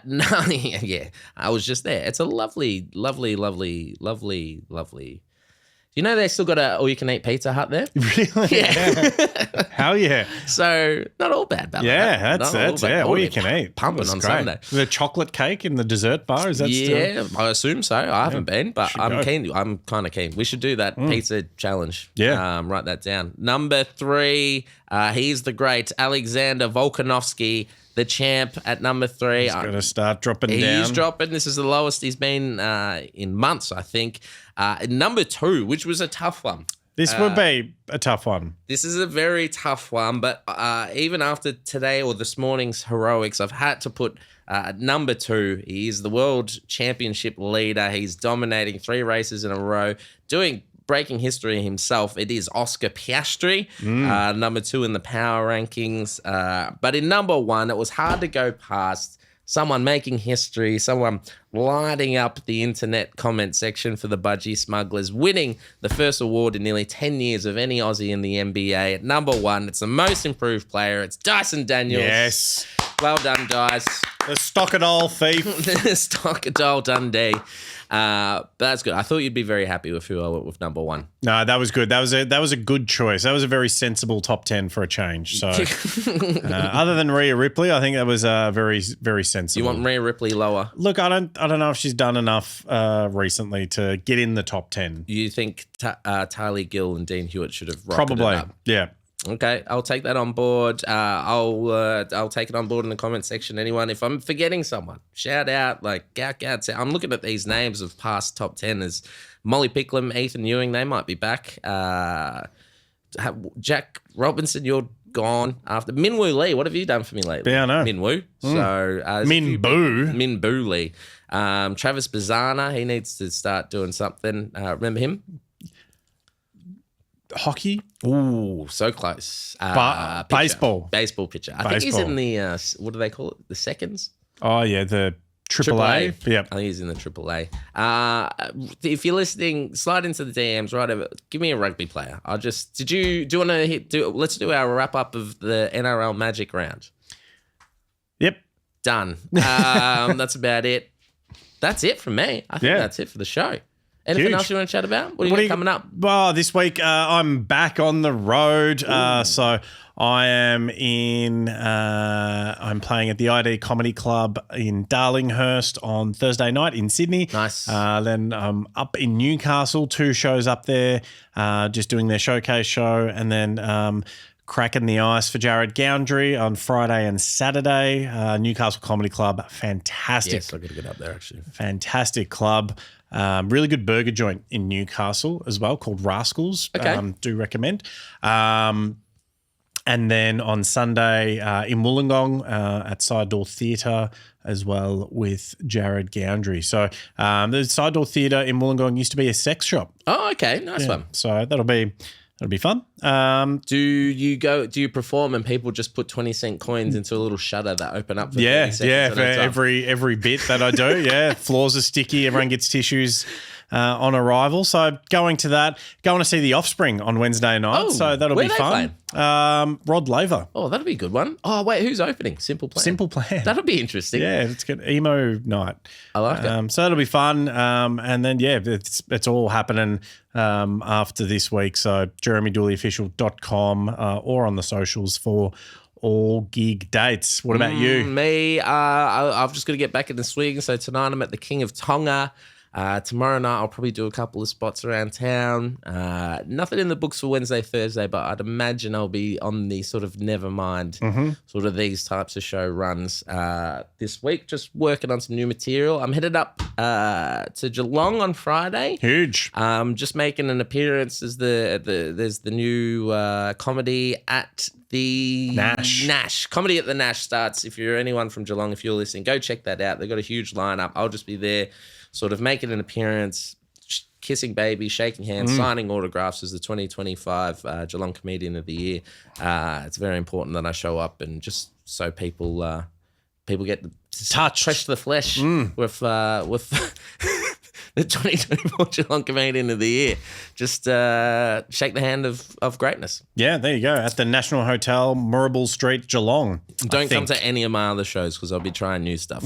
Speaker 1: No, yeah. I was just there. It's a lovely. You know they still got a all-you-can-eat Pizza Hut there?
Speaker 2: Really?
Speaker 1: Yeah.
Speaker 2: Hell yeah.
Speaker 1: So not all bad, Ballarat.
Speaker 2: Yeah, that's all you can eat.
Speaker 1: Pumping on Sunday.
Speaker 2: The chocolate cake in the dessert bar, is that still?
Speaker 1: Yeah, I assume so. I haven't been, but I'm keen. I'm kind of keen. We should do that pizza challenge.
Speaker 2: Yeah.
Speaker 1: Write that down. Number 3, he's the great Alexander Volkanovski, the champ at number 3.
Speaker 2: He's going to start dropping down.
Speaker 1: He's dropping. This is the lowest he's been in months, I think. Number 2, which was a tough one.
Speaker 2: This would be a tough one.
Speaker 1: This is a very tough one, but even after today or this morning's heroics, I've had to put number 2. He is the world championship leader. He's dominating 3 races in a row, breaking history himself. It is Oscar Piastri, number 2 in the power rankings. But in number 1, it was hard to go past someone making history, someone lighting up the internet comment section for the Budgy Smugglers, winning the first award in nearly 10 years of any Aussie in the NBA. At number 1, it's the most improved player. It's Dyson Daniels.
Speaker 2: Yes.
Speaker 1: Well done, guys.
Speaker 2: The Stockadole thief.
Speaker 1: Stockadole Dundee. But that's good. I thought you'd be very happy with who I went with number 1.
Speaker 2: No, that was good. That was a good choice. That was a very sensible top 10 for a change. So, other than Rhea Ripley, I think that was very, very sensible.
Speaker 1: You want Rhea Ripley lower?
Speaker 2: Look, I don't know if she's done enough recently to get in the top 10.
Speaker 1: You think Tylee Gill and Dean Hewitt should have rocketed
Speaker 2: Probably,
Speaker 1: up?
Speaker 2: yeah.
Speaker 1: Okay, I'll take that on board. I'll take it on board in the comment section. Anyone, if I'm forgetting someone, shout out, out. I'm looking at these names of past top 10ers. Molly Picklum, Ethan Ewing, they might be back. Jack Robinson, you're gone after. Minwoo Lee, what have you done for me lately?
Speaker 2: Yeah, I know.
Speaker 1: Minwoo. So Minboo Lee. Travis Bazana, he needs to start doing something. Remember him?
Speaker 2: Hockey?
Speaker 1: Ooh, so close.
Speaker 2: Baseball.
Speaker 1: Baseball pitcher. I think he's in the, what do they call it? The seconds?
Speaker 2: Oh, yeah, the Triple A. Yep.
Speaker 1: I think he's in the Triple A. If you're listening, slide into the DMs, right over. Give me a rugby player. do you want to let's do our wrap up of the NRL Magic round.
Speaker 2: Yep.
Speaker 1: Done. That's about it. That's it from me. I think that's it for the show. Anything else you want to chat about? What are you got coming up?
Speaker 2: Well, this week I'm back on the road. So I am I'm playing at the ID Comedy Club in Darlinghurst on Thursday night in Sydney.
Speaker 1: Nice.
Speaker 2: Then I'm up in Newcastle, 2 shows up there, just doing their showcase show. And then cracking the ice for Jared Goundry on Friday and Saturday. Newcastle Comedy Club, fantastic.
Speaker 1: Yes, I got to get up there actually.
Speaker 2: Fantastic club. Really good burger joint in Newcastle as well called Rascals.
Speaker 1: Okay.
Speaker 2: Do recommend. And then on Sunday in Wollongong at Side Door Theatre as well with Jared Goundry. So the Side Door Theatre in Wollongong used to be a sex shop.
Speaker 1: Oh, okay. Nice one.
Speaker 2: So that'll be fun.
Speaker 1: Do you perform and people just put 20-cent coins into a little shutter that open up for 30 seconds?
Speaker 2: For every bit that I do. Yeah. Floors are sticky. Everyone gets tissues on arrival. So going to see The Offspring on Wednesday night. So that'll be fun. Rod Laver.
Speaker 1: Oh, that'll be a good one. Oh, wait, who's opening? Simple Plan. That'll be interesting.
Speaker 2: Yeah, it's good. Emo night.
Speaker 1: I like it.
Speaker 2: So that'll be fun. And then, it's all happening after this week. So jeremydooleyofficial.com or on the socials for all gig dates. What about you?
Speaker 1: Me, I've just got to get back in the swing. So tonight I'm at the King of Tonga. Tomorrow night I'll probably do a couple of spots around town. Nothing in the books for Wednesday, Thursday, but I'd imagine I'll be on the sort of nevermind sort of these types of show runs this week, just working on some new material. I'm headed up to Geelong on Friday.
Speaker 2: Huge.
Speaker 1: Just making an appearance as there's the new comedy at The
Speaker 2: Nash.
Speaker 1: Comedy at the Nash starts. If you're anyone from Geelong, if you're listening, go check that out. They've got a huge lineup. I'll just be there, sort of making an appearance, kissing babies, shaking hands, signing autographs as the 2025 Geelong Comedian of the Year. It's very important that I show up, and just so people get touch the flesh with the 2024 Geelong Comedian of the Year. Just shake the hand of greatness.
Speaker 2: Yeah, there you go. At the National Hotel, Murrable Street, Geelong.
Speaker 1: Don't come to any of my other shows because I'll be trying new stuff.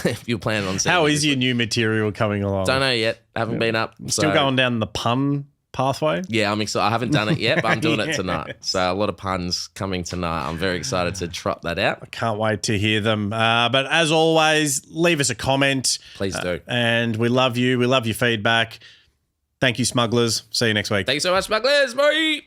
Speaker 1: If you plan on seeing
Speaker 2: How is your new material coming along?
Speaker 1: Don't know yet. Haven't been up.
Speaker 2: Still going down the pun pathway?
Speaker 1: Yeah, I'm excited. I haven't done it yet, but I'm doing it tonight. So a lot of puns coming tonight. I'm very excited to trot that out.
Speaker 2: Can't wait to hear them. But as always, leave us a comment.
Speaker 1: Please do.
Speaker 2: And we love you. We love your feedback. Thank you, Smugglers. See you next week.
Speaker 1: Thanks so much, Smugglers. Bye.